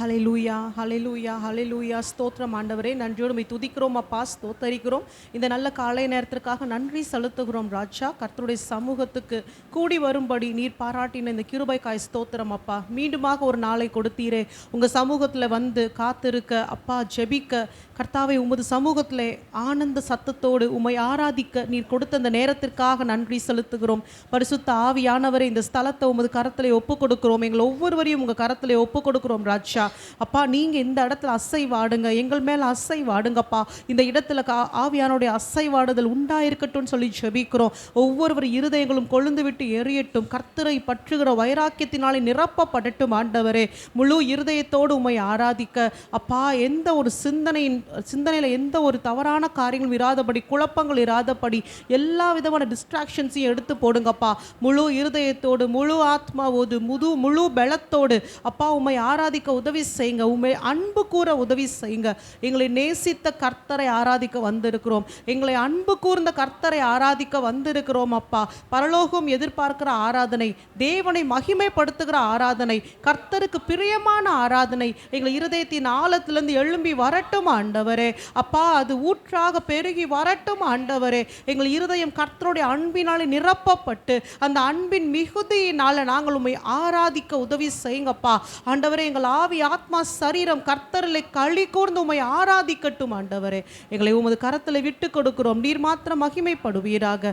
ஹல்லேலூயா, ஹல்லேலூயா, ஹல்லேலூயா. ஸ்தோத்திரம் ஆண்டவரே, நன்றியோடு உம்மை துதிக்கிறோம் அப்பா, ஸ்தோத்தரிக்கிறோம். இந்த நல்ல காலை நேரத்திற்காக நன்றி செலுத்துகிறோம் ராஜா. கர்த்தருடைய சமூகத்துக்கு கூடி வரும்படி நீர் பாராட்டின இந்த கிருபைக்காய் ஸ்தோத்திரம் அப்பா. மீண்டுமாக ஒரு நாளை கொடுத்தீரே, உங்கள் சமூகத்தில் வந்து காத்திருக்க அப்பா, ஜெபிக்க கர்த்தாவை உமது சமூகத்தில் ஆனந்த சத்தத்தோடு உம்மை ஆராதிக்க நீர் கொடுத்த இந்த நேரத்திற்காக நன்றி செலுத்துகிறோம். பரிசுத்த ஆவியானவரை இந்த ஸ்தலத்தை உமது கரத்திலே ஒப்பு கொடுக்கிறோம். எங்கள் ஒவ்வொருவரையும் உங்கள் கரத்திலே ஒப்பு கொடுக்கிறோம் ராஜா. அப்பா, நீங்கள் இந்த இடத்துல அசைவாடுங்க, எங்கள் மேலே அசைவாடுங்கப்பா. இந்த இடத்துல ஆவியானுடைய அசைவாடுதல் உண்டாயிருக்கட்டும் சொல்லி ஜெபிக்கிறோம். ஒவ்வொருவர் இருதயங்களும் கொழுந்து விட்டு எரியட்டும். கர்த்தரை பற்றுகிற வைராக்கியத்தினாலே நிரப்பப்படட்டும் ஆண்டவரே. முழு இருதயத்தோடு உம்மை ஆராதிக்க அப்பா, எந்த ஒரு சிந்தனையில் எந்த ஒரு தவறான காரியங்களும் இராதபடி, குழப்பங்கள் இராதபடி எல்லா விதமான டிஸ்ட்ராக்ஷன்ஸையும் எடுத்து போடுங்கப்பா. முழு இருதயத்தோடு, முழு ஆத்மாவோடு, முழு பலத்தோடு அப்பா உம்மை ஆராதிக்க உதவி செய்யுங்க. உம்மை அன்பு கூற உதவி செய்யுங்க. எங்களை நேசித்த கர்த்தரை ஆராதிக்க வந்திருக்கிறோம். எங்களை அன்பு கூர்ந்த கர்த்தரை ஆராதிக்க வந்திருக்கிறோம் அப்பா. பரலோகம் எதிர்பார்க்கிற ஆராதனை, தேவனை மகிமைப்படுத்துகிற ஆராதனை, கர்த்தருக்கு பிரியமான ஆராதனை எங்கள் இருதயத்தின் ஆழத்திலிருந்து எழும்பி வரட்டும் ஆண்டவரே. அப்பா, அது ஊற்றாக பெருகி வரட்டும் ஆண்டவரே. எங்கள் இருதயம் கர்த்தருடைய அன்பினாலே நிரப்பப்பட்டு அந்த அன்பின் மிகுதியினால நாங்கள் உம்மை ஆராதிக்க உதவி செய்யுங்கப்பா ஆண்டவரே. எங்கள் ஆவி, ஆத்மா, சரீரம் கர்த்தரிலே களி கூர்ந்து உம்மை ஆராதிக்கட்டும் ஆண்டவரே. எங்களை உமது கரத்தில் விட்டு கொடுக்கிறோம். நீர் மாத்திரம் மகிமைப்படுவீராக.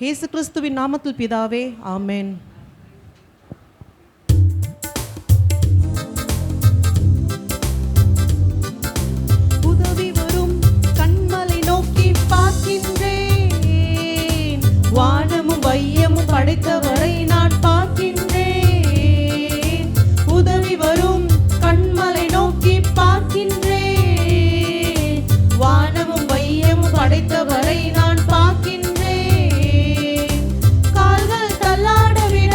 இயேசு கிறிஸ்துவின் நாமத்தில் பிதாவே, ஆமென். உதவி வரும் கண்மலை நோக்கி பார்க்கின்றேன், வானமும் வையமும் படைத்தவரை நான் பார்க்கின்றேன். உதவி வரும் கண்மலை நோக்கி பார்க்கின்றேன், வானமும் வையமும் படைத்தவரை நான் பார்க்கின்றேன். கால்கள் தள்ளாட விட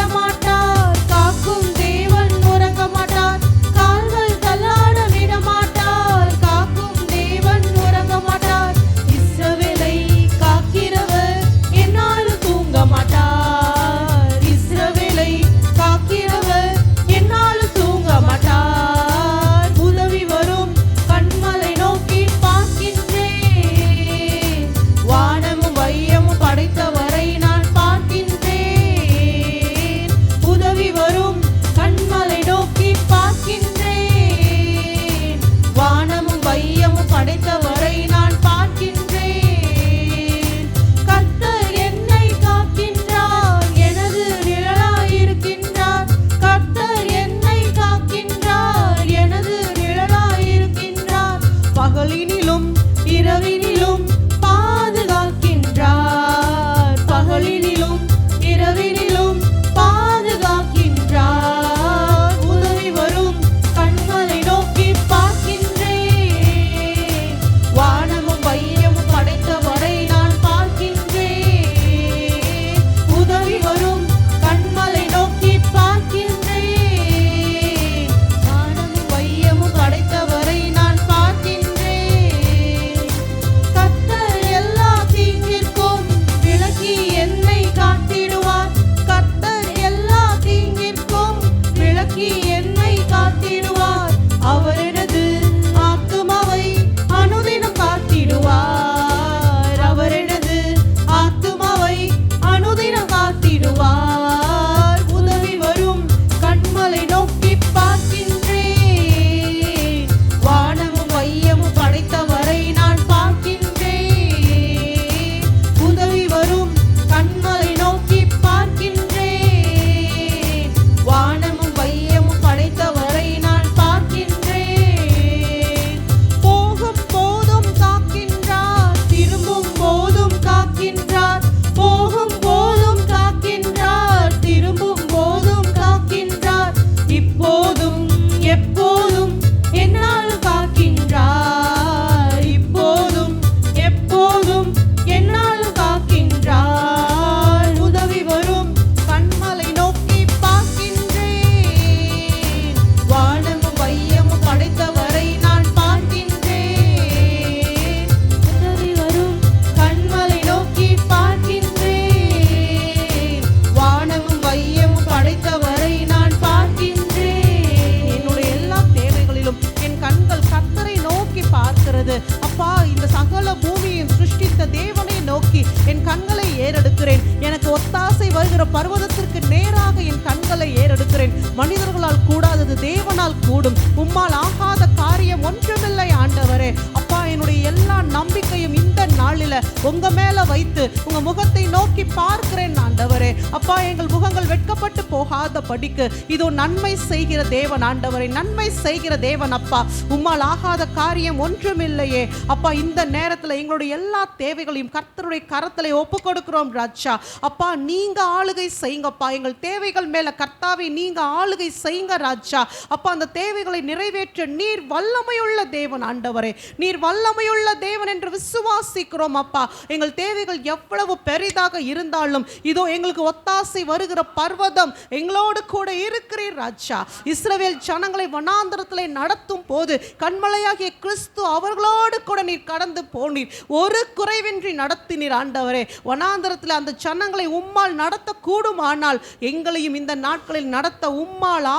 என் கண்களை ஏறெடுக்கிறேன். எனக்கு ஒத்தாசை வருகிற பர்வதத்திற்கு நேராக என் கண்களை ஏறெடுக்கிறேன். மனிதர்களால் கூடாதது தேவனால் கூடும். உம்மால் ஆகாத காரியம் ஒன்றுமில்லை ஆண்டவரே. அப்பா, என்னுடைய எல்லா நம்பிக்கையும் இந்த நாளில உங்க மேல வைத்து உங்க முகத்தை நோக்கி பார்க்கிறேன் ஆண்டவரே. அப்பா, எங்கள் முகங்கள் வெட்கப்பட்டு போகாத படிக்கு இதோ நன்மை செய்கிற தேவன் ஆண்டவரே, நன்மை செய்கிற தேவன். அப்பா, உம்மால் ஆகாத காரியம் ஒன்றுமில்லையே. அப்பா, இந்த நேரத்தில் எங்களுடைய எல்லா தேவைகளையும் கர்த்தருடைய கரத்திலே ஒப்பு கொடுக்கிறோம் ராஜா. அப்பா, நீங்க ஆளுகை செய்யுங்கப்பா. எங்கள் தேவைகள் மேல கர்த்தாவே நீங்க ஆளுகை செய்யுங்க ராஜா. அப்பா, அந்த தேவைகளை நிறைவேற்ற நீர் வல்லமையுள்ள தேவன் ஆண்டவரே, நீர் வல்லமையுள்ள தேவன் என்று விசுவாசிக்கிறோம். அப்பா, எங்கள் தேவைகள் எவ்வளவு பெரிதாக இருந்தாலும் இதோ எங்களுக்கு ஒத்தாசை வருகிற பர்வதம் எங்களோடு கூட இருக்கிறீர் ராஜா. இஸ்ரவேல் ஜனங்களை வனாந்தரத்திலே நடத்தும் போது கண்மலையாகிய கிறிஸ்து அவர்களோடு கூட நீர் கடந்து போனீர், ஒரு குறைவின்றி நடத்தினீர் ஆண்டவரே. வனாந்தரத்தில் அந்த ஜனங்களை உம்மால் நடத்த கூடுமானால் எங்களையும் இந்த நாட்களில் நடத்த உம்மால்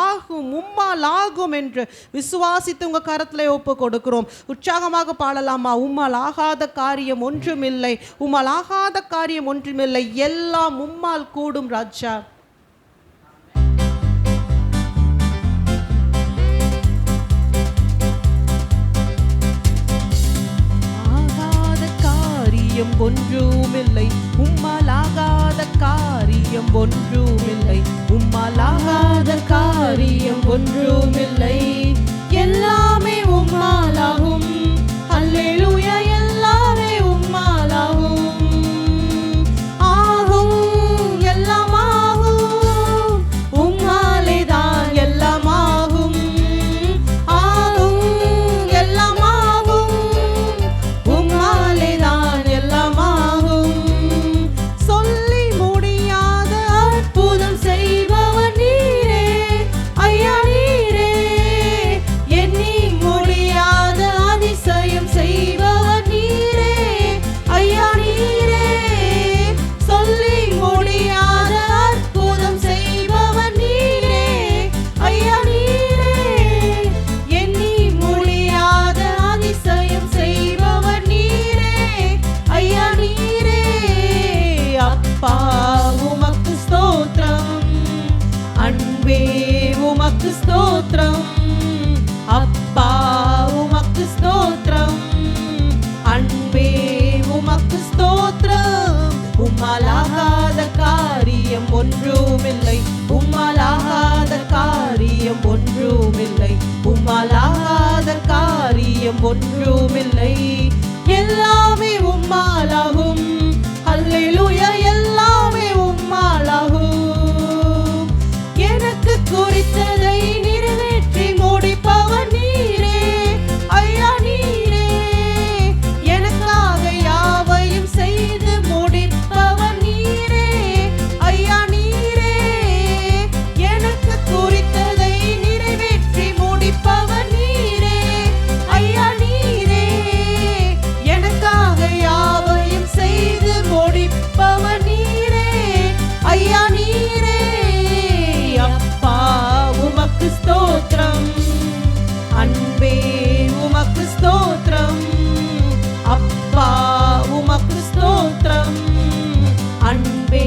ஆகும் என்று விசுவாசித்து உங்க கரத்திலே ஒப்பு கொடுக்கிறோம். உற்சாகமாக பாடலாமா? உம்மால் ஆகாத காரியம் ஒன்றுமில்லை, உம்மால் ஆகாத காரியம் ஒன்றுமில்லை, எல்லாம் உம்மால் கூடும் ராஜா. ஒன்றுமில்லை, உம்மால் ஆகாத காரியம் ஒன்றுமில்லை, உம்மால் ஆகாத காரியம் ஒன்றுமில்லை, எல்லாமே உம்மாலாகும். அல்லேலூயா, எல்லாமே உம்மாலாகும். ஆகும், எல்லாம் ஆகும், உம்மாலே தான் எல்லாம் ஆகும். ஆகும், எல்லாம் ஆகும், உம்மாலே தான் எல்லாம் ஆகும். சொல்லி முடியாத அற்புதம் செய்பவர் நீரே ஐயா, நீரே. எண்ணி முடியாத அதிசயம் செய்பவர் நீரே ஐயா, நீரே. சொல்லி முடியாத அற்புதம் செய்பவர் நீரே ஐயா, நீரே. எண்ணி முடியாத அதிசயம் செய்பவர் நீரே ஐயா, நீரே. அப்பா, உமக்கு ஸ்தோத்திரம், அன்பே உமக்கு ஸ்தோத்திரம். அப்பா, உமக்கு ஸ்தோத்திரம், அன்பே உமக்கு ஸ்தோத்திரம். உம்மால் ஆகாத காரியம் ஒன்றுமில்லை, உம்மால் ஆகாத காரியம் ஒன்றுமில்லை, உம்மால் ஆகாத காரியம் ஒன்றுமில்லை, எல்லாமே உம்மாலாகும். அல்லேலூயா, எல்லாமே உம்மாலாகும். எனக்கு குறித்ததை நிறைவேற்றி முடிப்பவர் நீரே ஐயா, நீரே. எனக்காக யாவையும் செய்து முடிப்பவர் நீரே ஐயா, நீரே. எனக்கு குறித்ததை நிறைவேற்றி முடிப்பவர் நீரே ஐயா, நீரே. எனக்காக யாவையும் செய்து முடிப்பவர் நீரே ஐயா, நீரே. அப்பா, உமக்கு ஸ்தோத்திரம், அன்பே உமக்கு ஸ்தோத்திரம். அப்பா, உமக்கு ஸ்தோத்திரம், அன்பே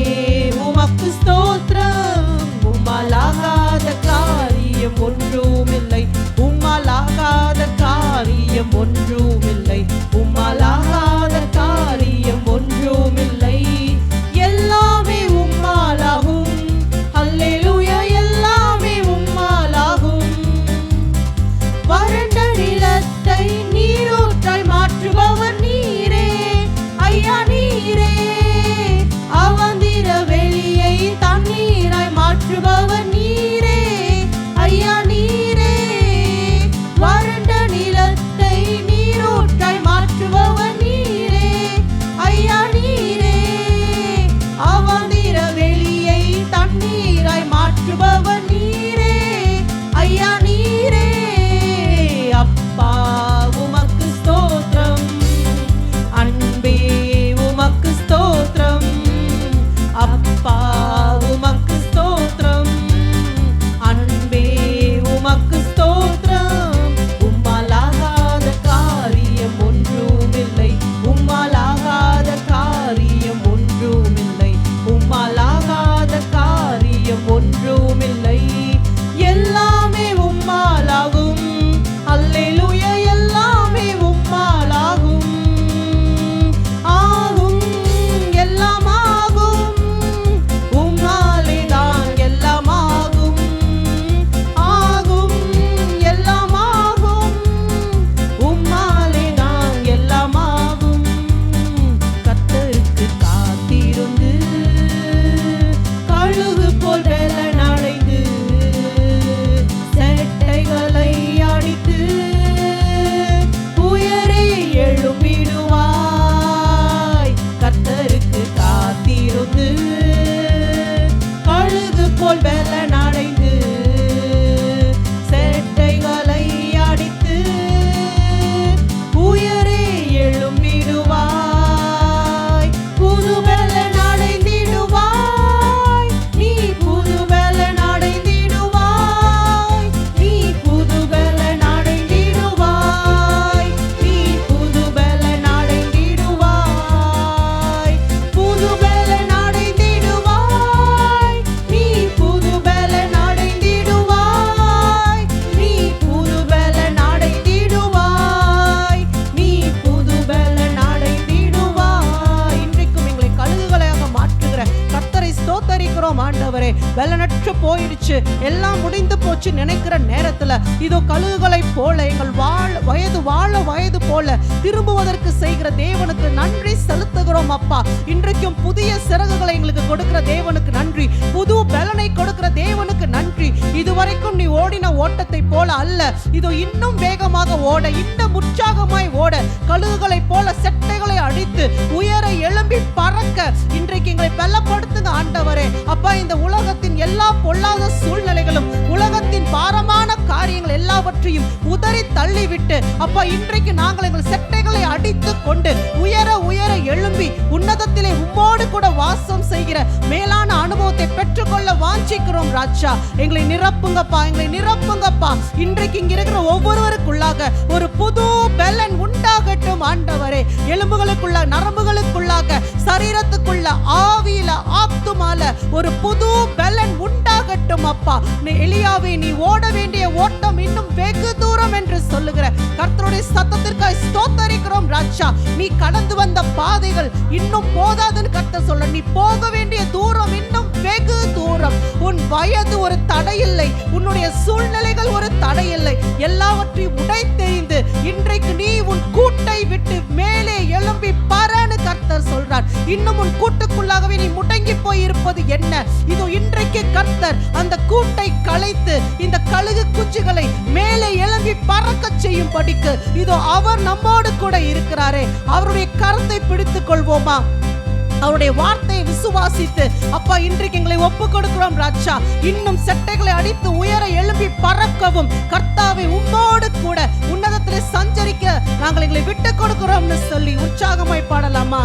உமக்கு ஸ்தோத்திரம். உம்மால் ஆகாத காரியம் ஒன்றுமில்லை, உம்மால் ஆகாத காரியம் ஒன்றுமில்லை, உம்மால் ஆகாத காரியம் ஒன்றுமில்லை, எல்லாமே உம்மாலாகும். அல்லேலூயா, எல்லாமே உம்மாலாகும். வறண்ட நிலத்தை நீரூற்றாய் மாற்றுபவர் நீரே ஐயா, நீரே. அவந்திர வெளியை தண்ணீராய் மாற்றுபவர் நீரே ஐயா, நீரே. வறண்ட நிலத்தை நீர் குறிச்சு நினைக்கிற நேரத்துல இதோ கழுகுகளை போல எங்கள் வயது போல திரும்புவதற்கு செய்கிற தேவனுக்கு நன்றி செலுத்துகிறோம் அப்பா. இன்றைக்கும் புதிய சிறகுகளை எங்களுக்கு கொடுக்கிற தேவனுக்கு நன்றி, புது பலனை கொடுக்கிற தேவனுக்கு நன்றி. இதுவரைக்கும் நீ ஓடின ஓட்டத்தை போல அல்ல, இதோ இன்னும் வேகமாக ஓட, இன்னும் உற்சாகமாய் ஓட, கழுகுகளை போல செட்டைகளை அடித்து உயர எழும்பி பறக்க இன்றைக்கு எங்களை பலப்படுத்துங்க ஆண்டவரே. அப்பா, இந்த உலகத்தின் எல்லா பொல்லாத சூழ்நிலைகளும், உலகத்தின் பாரமான காரியங்கள் எல்லாவற்றையும் உதறி தள்ளிவிட்டு அப்பா, இன்றைக்கு நாங்கள் எங்கள் செட்டைகளை அடித்து கொண்டு உயர உயர எழும்பி உன்னதத்திலே உம்மோடு கூட வாசம் செய்கிற மேலான அனுபவத்தை பெற்றுக்கொள்ள வாஞ்சிக்கிறோம் ராஜா. எங்களை நிரப்புங்கப்பா, எங்களை நிரப்புங்கப்பா. இன்றைக்கு இங்க இருக்கிற ஒவ்வொருவருக்குள்ளாக ஒரு புது பலன் உண்டாகட்டும் ஆண்டவரே. எலும்புகளுக்குள்ள, நரம்புகளுக்குள்ளாக, சரீரத்துக்குள்ள, ஆவியில, ஆத்துமால ஒரு புது பலன் உண்டாகட்டும் அப்பா. எலியாவே, நீ ஓட வேண்டிய ஓட்டம் இன்னும் வெகு தூரம் என்று சொல்லுகிற கர்த்தருடைய சத்தத்திற்காக ஸ்தோத்தரிக்கிறோம் ராஜா. நீ கடந்து வந்த பாதைகள் இன்னும் போதாதுன்னு கர்த்தர் சொல்ல, நீ போக வேண்டிய தூரம் இன்னும் வெகு தூரம். உன் வயது ஒரு தடையில்லை, உன்னுடைய சூழ்நிலைகள் ஒரு தடையில்லை. எல்லாவற்றையும் உடைத்தெறிந்து இன்றைக்கு நீ உன் கூட்டை விட்டு மேலே எழும்பி பறன்னு கர்த்தர் சொல்றார். இன்னும் உன் கூட்டுக்குள்ளாகவே நீ முடங்கி போய் இருப்பது என்ன? இது இன்றைக்கு கர்த்தர் அந்த கூட்டை கலைத்து இந்த கழுகு குஞ்சுகளை மேலே எழும்பி பறக்க செய்யும் படிக்கு இதோ அவர் நம்மோடு கூட இருக்கிறாரே. அவருடைய கரத்தை பிடித்துக் கொள்வோமா? அவருடைய வார்த்தையை விசுவாசித்து அப்பா, இன்றைக்கு எங்களை ஒப்பு கொடுக்கிறோம் ராஜா. இன்னும் செட்டைகளை அடித்து உயர எழும்பி பறக்கவும் கர்த்தாவை உம்மோடு கூட உன்னதத்திலே சஞ்சரிக்க நாங்கள் எங்களை விட்டு கொடுக்கிறோம்னு சொல்லி உற்சாகமாய் பாடலாமா?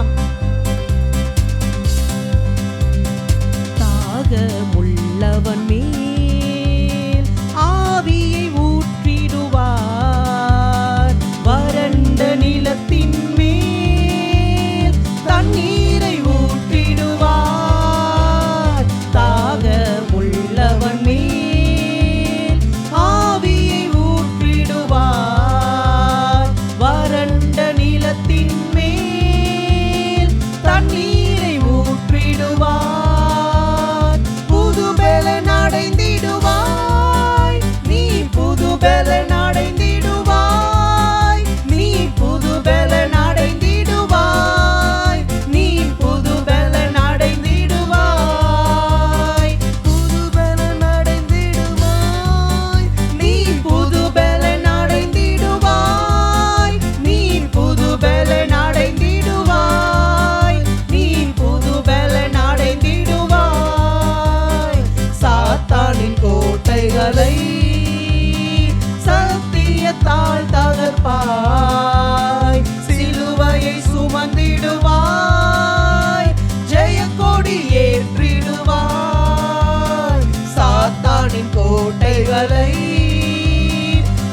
தாகமுள்ளவன் மேல் ஆவியை ஊற்றிடுவார், வறண்ட நிலத்தின் மேல் தண்ணீரை ஊற்றிடுவார். தாகமுள்ளவன் மேல் ஆவியை ஊற்றிடுவார், வறண்ட நிலத்தின் மேல் தண்ணீரை ஊற்றிடுவார். புது பலன் அடைந்திடுவாய், நீ புது பலன் அடைந்திடுவாய், நீ புது பலன் அடைந்திடுவாய், நீ புது பலன் அடைந்திடுவாய், புது பலன் அடைந்திடுவாய், நீ புது பலன் அடைந்திடுவாய், நீ புது பலன் அடைந்திடுவாய், நீ புது பலன் அடைந்திடுவாய். சாத்தானின் கோட்டைகளை சத்தியத்தால் தகர்ப்பாய், சிலுவையை சுமந்திடுவாய், ஜெயக்கொடி ஏற்றிடுவாய். சாத்தானின் கோட்டைகளை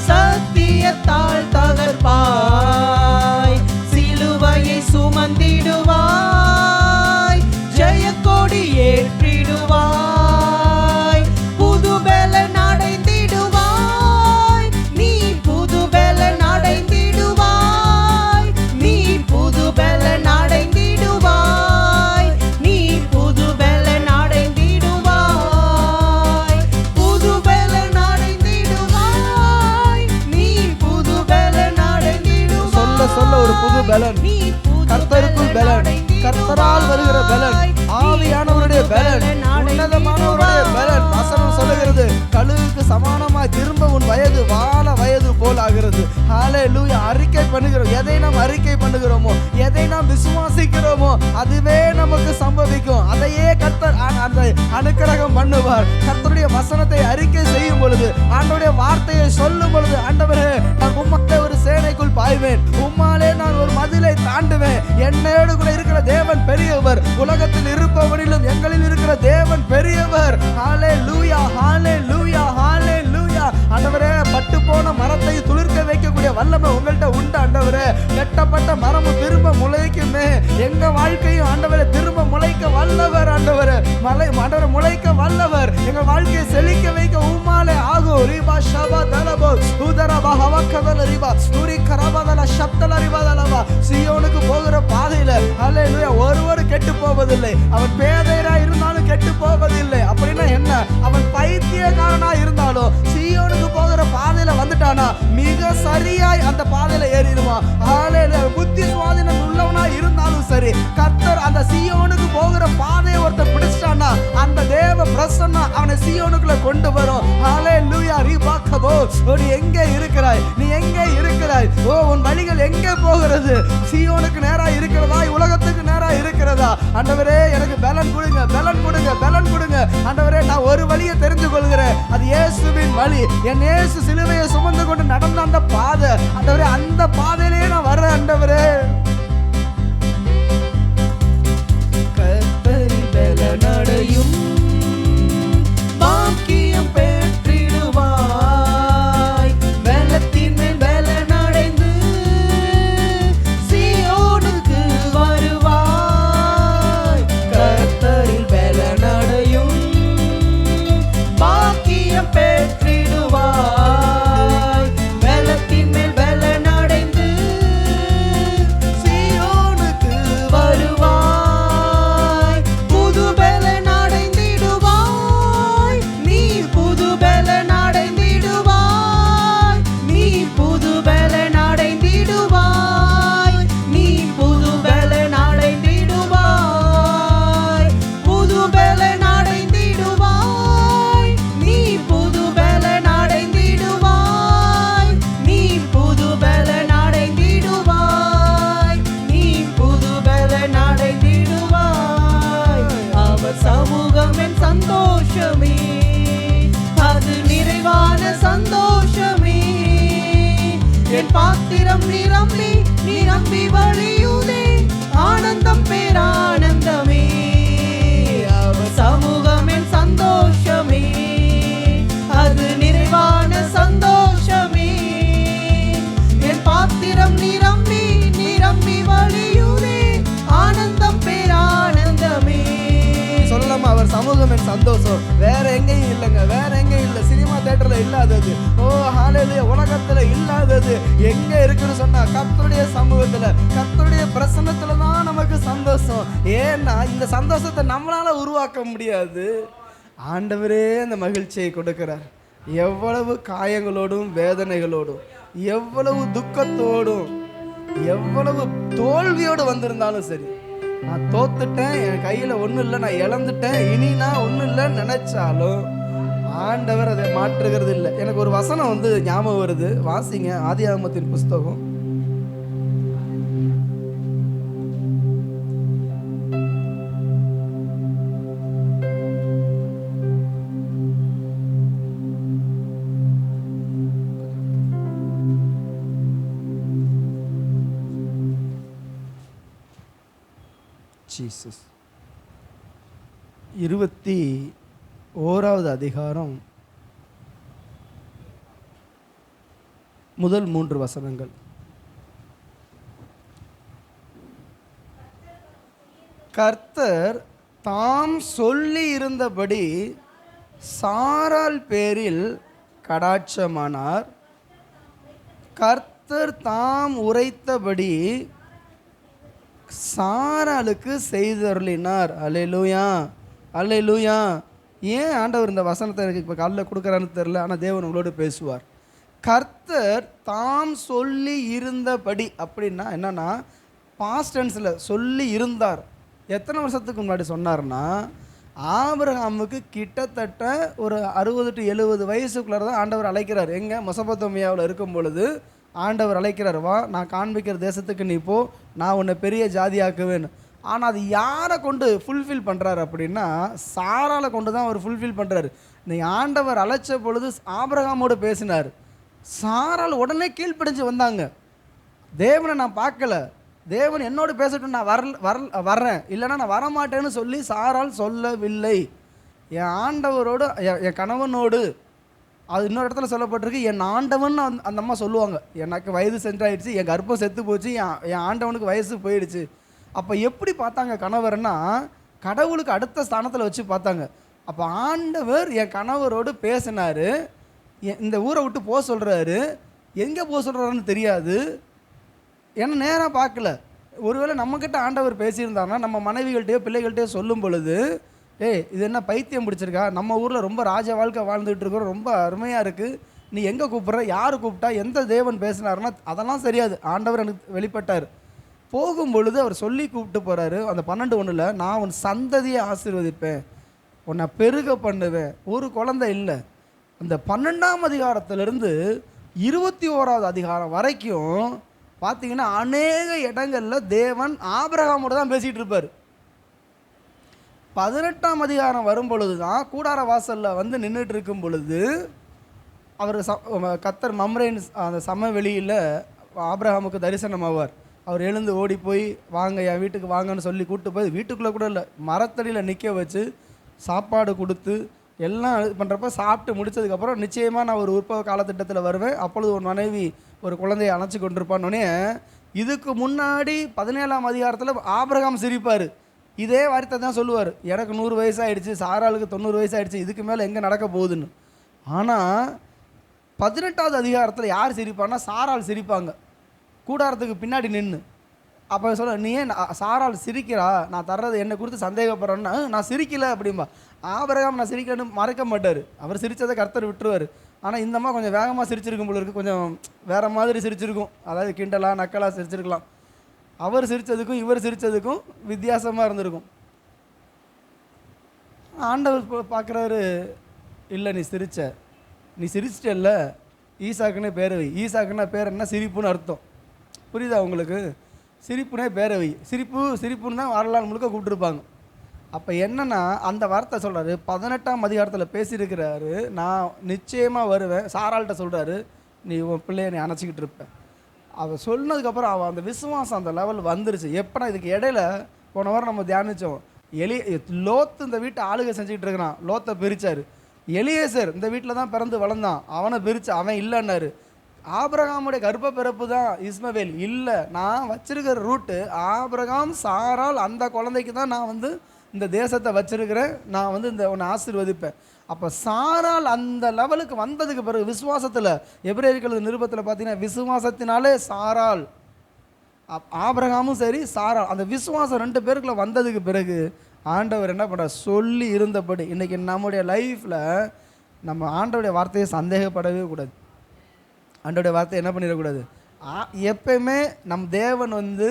சத்தியத்தால் தகர்ப்பாய், சிலுவையை சுமந்திடுவாய், ஜெயக்கொடி ஏற்றிடுவாய். புது பலன் அடைந்திடுவாய், நீ புது பலன் அடைந்திடுவாய், நீ புது பலன் அடைந்திடுவாய், நீ புது பலன் அடைந்திடுவாய், புது பலன் அடைந்திடுவாய், நீ புது பலன் அடைந்திடுவாய். சொல்ல சொல்ல ஒரு புது பலன், கர்த்தருக்குள் பலன், கர்த்தரால் வருகிற பலன், ஆவியானவருடைய பலன், உன்னதமானவருடைய பலன். வசனம் சொல்லுகிறது, கழுகுக்கு சமானமாய் திரும்ப உன் வயது வாழ வயது போல் ஆகிறது. ஹல்லேலூயா. அறிக்கை பண்ணுகிறோம். எதை நாம் அறிக்கை பண்ணுகிறோமோ, எதை நாம் விசுவாசிக்கிறோமோ அதுவே நமக்கு சம்பவிக்கும். அதையே கர்த்தர் அந்த அனுக்கிரகம் பண்ணுவார். கர்த்தருடைய வசனத்தை அறிக்கை செய்யும் பொழுது, ஆண்டவருடைய வார்த்தையை சொல்லும் பொழுது, ஆண்டவரே நான் உம்மாலே ஒரு சேனைக்குள் பாய்வேன், உம்மாலே நான் ஒரு மதிலை தாண்டுவேன், என்னோடு கூட இருக்கிற தேவன் பெரியவர், உலகத்தில் இருப்பவனிலும் எங்களில் இருக்கிற தேவன் பெரியவர். ஹல்லேலூயா, ஹல்லேலூயா, ஹல்லேலூயா. ஆண்டவரே, பட்டு போன மரத்தை துளிர்க்க வைக்கக்கூடிய வல்லமை உங்கள்கிட்ட உண்டு ஆண்டவரே. வெட்டப்பட்ட மரமும் திரும்ப முளைக்குமே, எங்க வாழ்க்கையும் ஆண்டவரை திரும்ப முளைக்க வல்லவர். ஆண்டவர் ஆண்டவரை முளைக்க வல்லவர். எங்க வாழ்க்கையை செழிக்க வைக்க உம்மாலே ஆகும். ரிபா ஷபா தலபோ உதரபா ஹவக்கதல ரிபா சூரி கரபதல சப்தல ரிபா தலபா. சீயோனுக்கு போகிற பாதையில ஹல்லேலூயா ஒருவர் கெட்டு போவதில்லை. அவன் பேதையரா இருந்தாலும் கெட்டு போவதில்லை. அப்படின்னா என்ன? அவன் பைத்தியக்காரனா இருந்தாலும் சீயோனுக்கு போகிற பாதையில வந்துட்டானா மிக சரியாய் அந்த பாதையில ஏறிடுவான். ஹல்லேலூயா. புத்தி சுவாதீனம் உள்ளவனா இருந்தாலும் சரி, கர்த்தர் அந்த சீயோனுக்கு போகிற பாதையை ஒருத்தர் பிடிச்சிட்டானா அந்த தேவ பிரசன்னம் அவனை சீயோனுக்குள்ள கொண்டு வரும். ஹல்லேலூயா. ரிபாக்கபோ. நீ எங்கே இருக்கிறாய்? நீ எங்கே இருக்கிறாய்? ஓ, உன் வழிகள் எங்கே போகிறது? சீயோனுக்கு நேரா இருக்கிறதா? உலகத்துக்கு நேரா இருக்கிறதா? ஆண்டவரே எனக்கு பலன் கொடுங்க, பலன் கொடுங்க, பலன் கொடுங்க. ஆண்டவரே நான் ஒரு வழியை தெரிஞ்சு கொள்கிறேன், அது இயேசுவின் வழி. என் இயேசு சிலுவையை சுமந்து கொண்டு நடந்த அந்த பாதை, ஆண்டவரே அந்த பாதையிலேயே நான் வர்றேன். ஆண்டவரே கர்த்தரின் பலனடையும் பாக்கியம் பெற்றிடுவாய். பலத்தின் மேல் பலனடைந்து சீயோனுக்கு வருவாய். கர்த்தரில் பலனடையும் பாக்கியம் பெற்றிடுவாய். பலத்தின் மேல் பலனடைந்து சீயோனுக்கு வருவாய். புது பலனடைந்திடுவாய். நீ புது பலனடைந்திடுவாய். நீ புது பலனடைந்திடுவாய். நீ புது பலனடைந்திடுவாய். புது பலனடைந்திடுவாய். நீ புது பலனடைந்திடுவாய். நீ புது பலனடைந்திடுவாய். நீ புது பலனடைந்திடுவாய். அவர் சமூகம் என் சந்தோஷமே, அது நிறைவான சந்தோஷமே. என் பாத்திரம் நிரம்பி நிரம்பி வழியுதே, ஆனந்தம் பேரானந்தமே. அவர் சமூகம் என் சந்தோஷமே, அது நிறைவான சந்தோஷமே. என் பாத்திரம் நிரம்பி நிரம்பி வழியுதே, ஆனந்தம் பேரானந்தமே. சொல்லலாமா? அவர் சமூகம் என் சந்தோஷம். வேற எங்கேயும் இல்லைங்க, வேற எங்கேயும் இல்லை. சினிமா தியேட்டர்ல இல்லாதது, ஓ ஹல்லேலூயா, உலகத்துல இல்லாதது எங்க இருக்குன்னு சொன்னா கர்த்தருடைய சமூகத்துல, கர்த்தருடைய பிரசன்னத்துல தான் நமக்கு சந்தோஷம். ஏன்னா இந்த சந்தோஷத்தை நம்மளால உருவாக்க முடியாது. ஆண்டவரே அந்த மகிழ்ச்சியை கொடுக்கிறார். எவ்வளவு காயங்களோடும் வேதனைகளோடும், எவ்வளவு துக்கத்தோடும், எவ்வளவு தோல்வியோடு வந்திருந்தாலும் சரி, நான் தோத்துட்டேன், என் கையில ஒன்றும் இல்லை, நான் இழந்துட்டேன், இனி நான் ஒன்றும் இல்லைன்னு நினைச்சாலும் ஆண்டவர் அதை மாற்றுகிறது இல்லை. எனக்கு ஒரு வசனம் வந்து ஞாபகம் வருது, வாசிங்க. ஆதியாகமத்தின் புஸ்தகம் ஜீசஸ் 21வது அதிகாரம் முதல் 3 வசனங்கள். கர்த்தர் தாம் சொல்லி இருந்தபடி சாராள் பேரில் கடாட்சமானார். கர்த்தர் தாம் உரைத்தபடி சாராளுக்கு செய்தருளினார். அல்லேலூயா, அல்லேலூயா. ஏன் ஆண்டவர் இந்த வசனத்தை எனக்கு இப்போ காலையில் கொடுக்குறான்னு தெரில, ஆனால் தேவன் உங்களோடு பேசுவார். கர்த்தர் தாம் சொல்லி இருந்தபடி அப்படின்னா என்னன்னா, பாஸ்ட் டென்ஸில் சொல்லி இருந்தார். எத்தனை வருஷத்துக்கு முன்னாடி சொன்னார்னா, ஆபிரகாமுக்கு கிட்டத்தட்ட ஒரு 60 to 70 வயசுக்குள்ளே தான் ஆண்டவர் அழைக்கிறார். எங்கே? மெசொப்பொத்தாமியாவில் இருக்கும் பொழுது ஆண்டவர் அழைக்கிறார், வா நான் காண்பிக்கிற தேசத்துக்கு நீ போ, நான் உன்னை பெரிய ஜாதியாக்குவேன். ஆனால் அது யாரை கொண்டு ஃபுல்ஃபில் பண்ணுறாரு அப்படின்னா, சாராளை கொண்டு தான் அவர் ஃபுல்ஃபில் பண்ணுறாரு. நீ ஆண்டவர் அழைச்ச பொழுது ஆபிரகாமோடு பேசினார். சாராள் உடனே கீழ்ப்படிஞ்சு வந்தாங்க. தேவனை நான் பார்க்கல, தேவன் என்னோடு பேசட்டும், நான் வர்றேன், இல்லைன்னா நான் வரமாட்டேன்னு சொல்லி சாராள் சொல்லவில்லை. என் ஆண்டவரோடு, என் கணவனோடு, அது இன்னொரு இடத்துல சொல்லப்பட்டிருக்கு, என் ஆண்டவன் அந்த அம்மா சொல்லுவாங்க. எனக்கு வயது சென்றாயிடுச்சு, என் கர்ப்பம் செத்து போச்சு, என் ஆண்டவனுக்கு வயசு போயிடுச்சு. அப்போ எப்படி பார்த்தாங்க கணவர்னா, கடவுளுக்கு அடுத்த ஸ்தானத்தில் வச்சு பார்த்தாங்க. அப்போ ஆண்டவர் என் கணவரோடு பேசினாரு, இந்த ஊரை விட்டு போக சொல்கிறாரு. எங்கே போக சொல்கிறாருன்னு தெரியாது, ஏன்னா நேராக பார்க்கல. ஒருவேளை நம்மக்கிட்ட ஆண்டவர் பேசியிருந்தாருன்னா நம்ம மனைவிகள்கிட்டயோ பிள்ளைகள்கிட்டயோ சொல்லும் பொழுது, இது என்ன பைத்தியம் பிடிச்சிருக்கா, நம்ம ஊரில் ரொம்ப ராஜ வாழ்க்கை வாழ்ந்துகிட்டு இருக்கிறோம், ரொம்ப அருமையாக இருக்குது, நீ எங்கே கூப்பிட்ற, யார் கூப்பிட்டா, எந்த தேவன் பேசினாருன்னா அதெல்லாம் தெரியாது. ஆண்டவர் எனக்கு வெளிப்பட்டார். போகும்பொழுது அவர் சொல்லி கூப்பிட்டு போகிறாரு. அந்த 12:1, நான் உன் சந்ததியை ஆசீர்வதிப்பேன், உன்னை பெருக பண்ணுவேன். ஒரு குழந்தை இல்லை. அந்த 12ஆம் அதிகாரத்திலிருந்து 21ஆவது அதிகாரம் வரைக்கும் பார்த்தீங்கன்னா அநேக இடங்களில் தேவன் ஆபிரகாமோட தான் பேசிகிட்டு இருப்பார். 18ஆம் அதிகாரம் வரும் பொழுது தான் கூடார வாசலில் வந்து நின்றுட்டு இருக்கும் பொழுது அவர் கர்த்தர் மம்ரேன் அந்த சமவெளியில் ஆபிரகாமுக்கு தரிசனம் ஆவார். அவர் எழுந்து ஓடி போய் வாங்க என் வீட்டுக்கு வாங்கன்னு சொல்லி கூப்பிட்டு போய் வீட்டுக்குள்ளே கூட இல்லை, மரத்தடியில் நிற்க வச்சு சாப்பாடு கொடுத்து எல்லாம் இது பண்ணுறப்ப சாப்பிட்டு முடித்ததுக்கப்புறம் நிச்சயமாக நான் ஒரு உற்பவ காலத்திட்டத்தில் வருவேன், அப்பொழுது ஒரு மனைவி ஒரு குழந்தையை அணைச்சி கொண்டிருப்பான்னொடனே, இதுக்கு முன்னாடி 17ஆம் அதிகாரத்தில் ஆபிரகாம் சிரிப்பார். இதே வார்த்தை தான் சொல்லுவார், எனக்கு 100 வயசாகிடுச்சு, சாராளுக்கு 90 வயசாகிடுச்சு, இதுக்கு மேலே எங்கே நடக்க போகுதுன்னு. ஆனால் 18ஆவது அதிகாரத்தில் யார் சிரிப்பான்னா சாராள் சிரிப்பாங்க, கூடாரத்துக்கு பின்னாடி நின்று. அப்போ சொல்ல, நீ ஏன் சாராள் சிரிக்கிறா, நான் தர்றது என்னை குறித்து சந்தேகப்படுறேன்னா, நான் சிரிக்கலை அப்படிம்பா. ஆபிரகாம் நான் சிரிக்கலன்னு மறைக்க மாட்டார், அவர் சிரித்ததை கர்த்தர் விட்டுருவார். ஆனால் இந்தம்மா கொஞ்சம் வேகமாக சிரிச்சிருக்கும் போல இருக்குது, கொஞ்சம் வேறு மாதிரி சிரிச்சிருக்கும், அதாவது கிண்டலாக நக்கலாக சிரிச்சிருக்கலாம். அவர் சிரித்ததுக்கும் இவர் சிரித்ததுக்கும் வித்தியாசமாக இருந்திருக்கும். ஆண்டவர் பார்க்குறாரு, இல்லை நீ சிரிச்சிட்டல்ல, ஈசாக்குன்னே பேரவை. ஈசாக்குன்னா பேர் என்ன, சிரிப்புன்னு அர்த்தம். புரியுதா உங்களுக்கு? சிரிப்புனே பேரவை, சிரிப்புன்னு தான் வரலாறு முழுக்க கூப்பிட்டுருப்பாங்க. அப்போ என்னென்னா அந்த வார்த்தை சொல்கிறாரு, 18ஆம் அதிகாரத்தில் பேசியிருக்கிறாரு, நான் நிச்சயமாக வருவேன். சாராள்கிட்ட சொல்கிறாரு, நீ உன் பிள்ளைய நீ அணைச்சிக்கிட்டு இருப்பேன். அவள் சொன்னதுக்கப்புறம் அவள் அந்த விசுவாசம் அந்த லெவல் வந்துருச்சு. எப்போனா இதுக்கு இடையில போன வாரம் நம்ம தியானித்தோம், லோத்து இந்த வீட்டை ஆளுகை செஞ்சுக்கிட்டு இருக்கிறான், லோத்தை பிரித்தார். எலியேசர் இந்த வீட்டில் தான் பிறந்து வளர்ந்தான், அவனை பிரித்து அவன் இல்லைன்னாரு. ஆபிரகாமுடைய கர்ப்ப பிறப்பு தான் இஸ்மவேல் இல்லை, நான் வச்சிருக்கிற ரூட்டு ஆபிரகாம் சாரால், அந்த குழந்தைக்கு தான் நான் வந்து இந்த தேசத்தை வச்சிருக்கிறேன், நான் வந்து இந்த உன்னை ஆசீர்வதிப்பேன். அப்போ சாரால் அந்த லெவலுக்கு வந்ததுக்கு பிறகு விசுவாசத்தில், எபிரேயர்கள் நிருபத்தில் பார்த்தீங்கன்னா விசுவாசத்தினாலே சாரால், ஆபிரகாமும் சரி சாரால், அந்த விசுவாசம் 2 பேருக்குள்ள வந்ததுக்கு பிறகு ஆண்டவர் என்ன பண்ணுறார், சொல்லி இருந்தபடி. இன்றைக்கி நம்முடைய லைஃப்பில் நம்ம ஆண்டவருடைய வார்த்தையை சந்தேகப்படவே கூடாது. ஆண்டவருடைய வார்த்தை என்ன பண்ணிடக்கூடாது. எப்பயுமே நம் தேவன் வந்து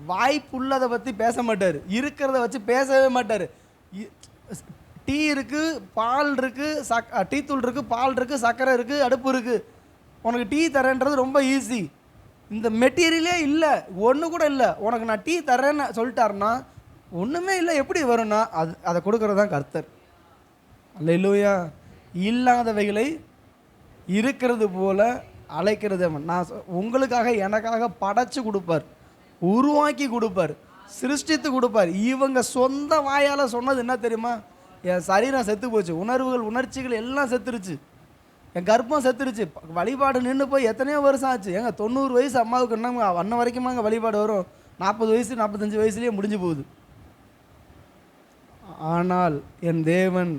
வாய்ப்புள்ளதை பற்றி பேச மாட்டார், இருக்கிறத வச்சு பேசவே மாட்டார். டீ இருக்குது, பால் இருக்குது, டீ தூள் இருக்குது, பால் இருக்குது, சர்க்கரை இருக்குது, அடுப்பு இருக்குது, உனக்கு டீ தரேன்றது ரொம்ப ஈஸி. இந்த மெட்டீரியலே இல்லை, ஒன்று கூட இல்லை, உனக்கு நான் டீ தரேன்னு சொல்லிட்டாருன்னா ஒன்றுமே இல்லை, எப்படி வரும்னா அதை கொடுக்கறது தான் கர்த்தர். அல்லேலூயா. இல்லாதவைகளை இருக்கிறது போல அழைக்கிறது. நான் உங்களுக்காக எனக்காக படைச்சு கொடுப்பார், உருவாக்கி கொடுப்பார், சிருஷ்டித்து கொடுப்பார். இவங்க சொந்த வாயால் சொன்னது என்ன தெரியுமா, என் சரீரம் செத்து போச்சு, உணர்வுகள் உணர்ச்சிகள் எல்லாம் செத்துருச்சு, என் கர்ப்பம் செத்துருச்சு, வழிபாடு நின்று போய் எத்தனையோ வருஷம் ஆச்சு. ஏங்க 90 வயசு அம்மாவுக்கு என்னங்க அன்ன வரைக்குமா அங்கே வழிபாடு வரும், 40 வயசு 45 வயசுலேயே முடிஞ்சு போகுது. ஆனால் என் தேவன்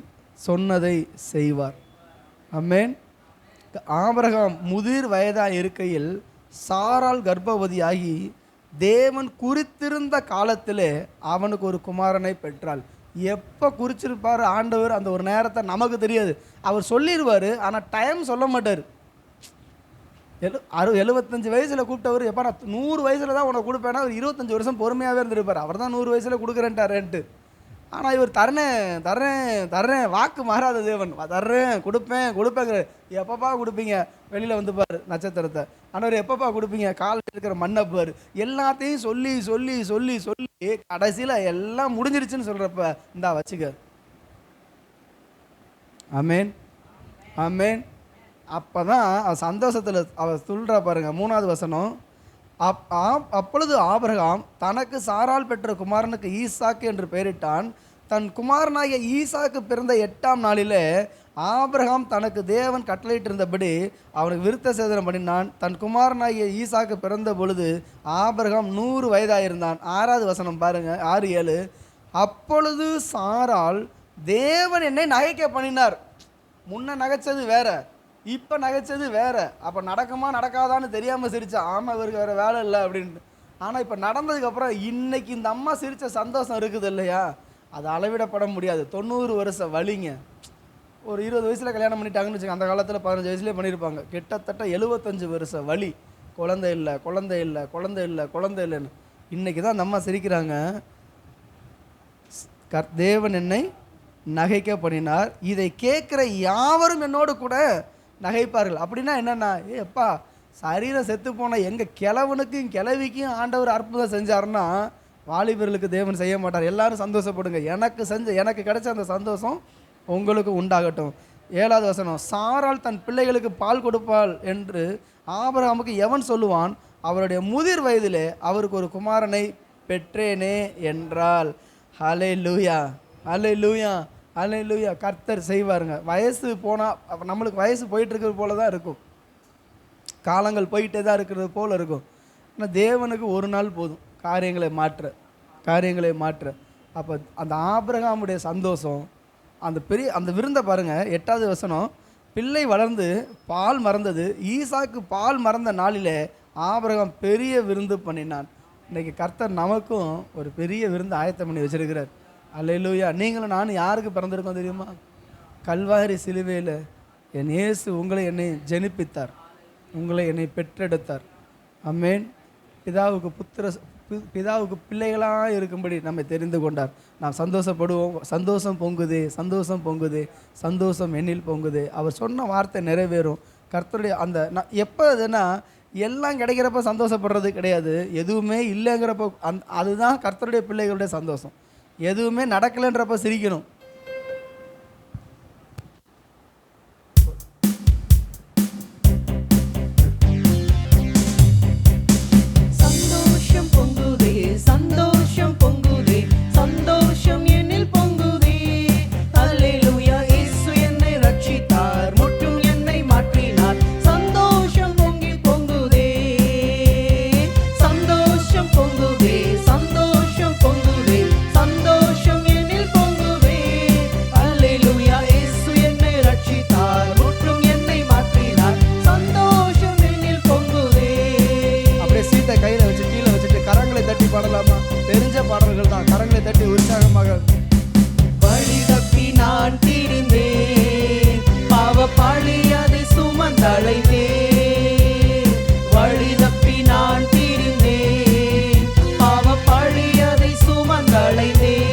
சொன்னதை செய்வார். ஆமென். ஆபிரகாம் முதிர் வயதாக இருக்கையில் சாரால் கர்ப்பவதியாகி தேவன் குறித்திருந்த காலத்திலே அவனுக்கு ஒரு குமாரனை பெற்றாள். எப்போ குறிச்சிருப்பார் ஆண்டவர் அந்த ஒரு நேரத்தை நமக்கு தெரியாது, அவர் சொல்லிடுவார், ஆனால் டைம் சொல்ல மாட்டார். 75 வயசில் கூப்பிட்டவர், எப்போ நான் 100 வயசில் தான் உனக்கு கொடுப்பேன்னா அவர் 25 வருஷம் பொறுமையாகவே இருந்திருப்பார். அவர் தான் 100 வயசில் கொடுக்குறேன்ட்டாரேன்ட்டு. ஆனால் இவர் தர்றேன் வாக்கு மாறாத தேவன், தர்றேன் கொடுப்பேங்க. எப்பப்பா கொடுப்பீங்க, வெளியில் வந்து பாரு நட்சத்திரத்தை, ஆனால் எப்பப்பா கொடுப்பீங்க, காலில் இருக்கிற மண்ணை பாரு, எல்லாத்தையும் சொல்லி சொல்லி சொல்லி சொல்லி கடைசியில் எல்லாம் முடிஞ்சிருச்சுன்னு சொல்கிறப்ப இந்தா வச்சுக்க. ஆமேன் ஆமேன். அப்போ தான் சந்தோஷத்தில் அவர் சொல்கிறா பாருங்க, 3வது வசனம். அப்பொழுது ஆபிரகாம் தனக்கு சாரால் பெற்ற குமாரனுக்கு ஈசாக்கு என்று பெயரிட்டான். தன் குமாரனாகிய ஈசாக்கு பிறந்த 8ஆம் நாளிலே ஆபிரகாம் தனக்கு தேவன் கட்டளையிட்டிருந்தபடி அவனுக்கு விருத்த சேதனம் பண்ணினான். தன் குமாரனாகிய ஈசாக்கு பிறந்த பொழுது ஆபிரகாம் 100 வயதாயிருந்தான். 6வது வசனம் பாருங்க, 6:7. அப்பொழுது சாராள் தேவன் என்னை நகைக்க பண்ணினார். முன்ன நகைச்சது வேற, இப்போ நகைச்சது வேற. அப்போ நடக்குமா நடக்காதான்னு தெரியாமல் சிரிச்சா, ஆமாம் இவருக்கு வேறு வேலை இல்லை அப்படின்ட்டு. ஆனால் இப்போ நடந்ததுக்கப்புறம் இன்னைக்கு இந்த அம்மா சிரித்த சந்தோஷம் இருக்குது இல்லையா, அது அளவிடப்பட முடியாது. 90 வருஷம் வலிங்க. ஒரு 20 வயசில் கல்யாணம் பண்ணிட்டாங்கன்னு வச்சுக்கோங்க, அந்த காலத்தில் 15 வயசுலேயே பண்ணியிருப்பாங்க. கிட்டத்தட்ட 75 வருஷம் வலி, குழந்தை இல்லை குழந்தை இல்லை குழந்தை இல்லை குழந்தை இல்லைன்னு. இன்றைக்கி தான் அந்த அம்மா சிரிக்கிறாங்க, தேவன் என்னை நகைக்க பண்ணினார், இதை கேட்குற யாவரும் என்னோடு கூட நகைப்பார்கள். அப்படின்னா என்னென்னா, எப்பா சரீரம் செத்து போன எங்கள் கிழவனுக்கும் கிழவிக்கும் ஆண்டவர் அற்புதம் செஞ்சாருன்னா வாலிபர்களுக்கு தேவன் செய்ய மாட்டார். எல்லாரும் சந்தோஷப்படுங்க, எனக்கு கிடைச்ச அந்த சந்தோஷம் உங்களுக்கு உண்டாகட்டும். 7வது வசனம், சாராள் தன் பிள்ளைகளுக்கு பால் கொடுப்பாள் என்று ஆபிரகாமுக்கு எவன் சொல்லுவான், அவருடைய முதிர் வயதிலே அவருக்கு ஒரு குமாரனை பெற்றேனே என்றாள். ஹல்லேலூயா ஹல்லேலூயா ஹல்லேலூயா. கர்த்தர் செய்வாருங்க. வயசு போனால் நம்மளுக்கு வயசு போயிட்டு இருக்கிறது போல தான் இருக்கும், காலங்கள் போயிட்டே தான் இருக்கிறது போல் இருக்கும். ஆனால் தேவனுக்கு ஒரு நாள் போதும் காரியங்களை மாற்ற. அப்போ அந்த ஆபிரகாமுடைய சந்தோஷம், அந்த விருந்தை பாருங்கள். 8வது வசனம், பிள்ளை வளர்ந்து பால் மறந்தது, ஈசாக்கு பால் மறந்த நாளிலே ஆபிரகாம் பெரிய விருந்து பண்ணினான். இன்றைக்கி கர்த்தர் நமக்கும் ஒரு பெரிய விருந்து ஆயத்தம் பண்ணி வச்சிருக்கிறார். அல்லேலூயா. நீங்களும் நானும் யாருக்கு பிறந்திருக்கோம் தெரியுமா? கல்வாரி சிலுவையில் என் இயேசு உங்களை என்னை ஜெனிப்பித்தார், உங்களை என்னை பெற்றெடுத்தார். ஆமென். பிதாவுக்கு பிள்ளைகளாக இருக்கும்படி நம்மை தெரிந்து கொண்டார். நாம் சந்தோஷப்படுவோம். சந்தோஷம் பொங்குதே, சந்தோஷம் என்னில் பொங்குதே. அவர் சொன்ன வார்த்தை நிறைவேறும். கர்த்தருடைய அந்த எப்போ அதுன்னா, எல்லாம் கிடைக்கிறப்ப சந்தோஷப்படுறது கிடையாது, எதுவுமே இல்லைங்கிறப்போ அதுதான் கர்த்தருடைய பிள்ளைகளுடைய சந்தோஷம். எதுவுமே நடக்கலைன்றப்ப சிரிக்கணும். பாடலாமா? தெரிஞ்ச பாடல்கள் தான். கரங்களை தட்டி உற்சாகமாக. வழி தப்பி நான் திரிந்தேன், பாவ பாழி அதை சுமந்தழைத்தேன். வழி தப்பி நான் திரிந்தேன், பாவ பாழி அதை சுமந்தழைத்தேன்.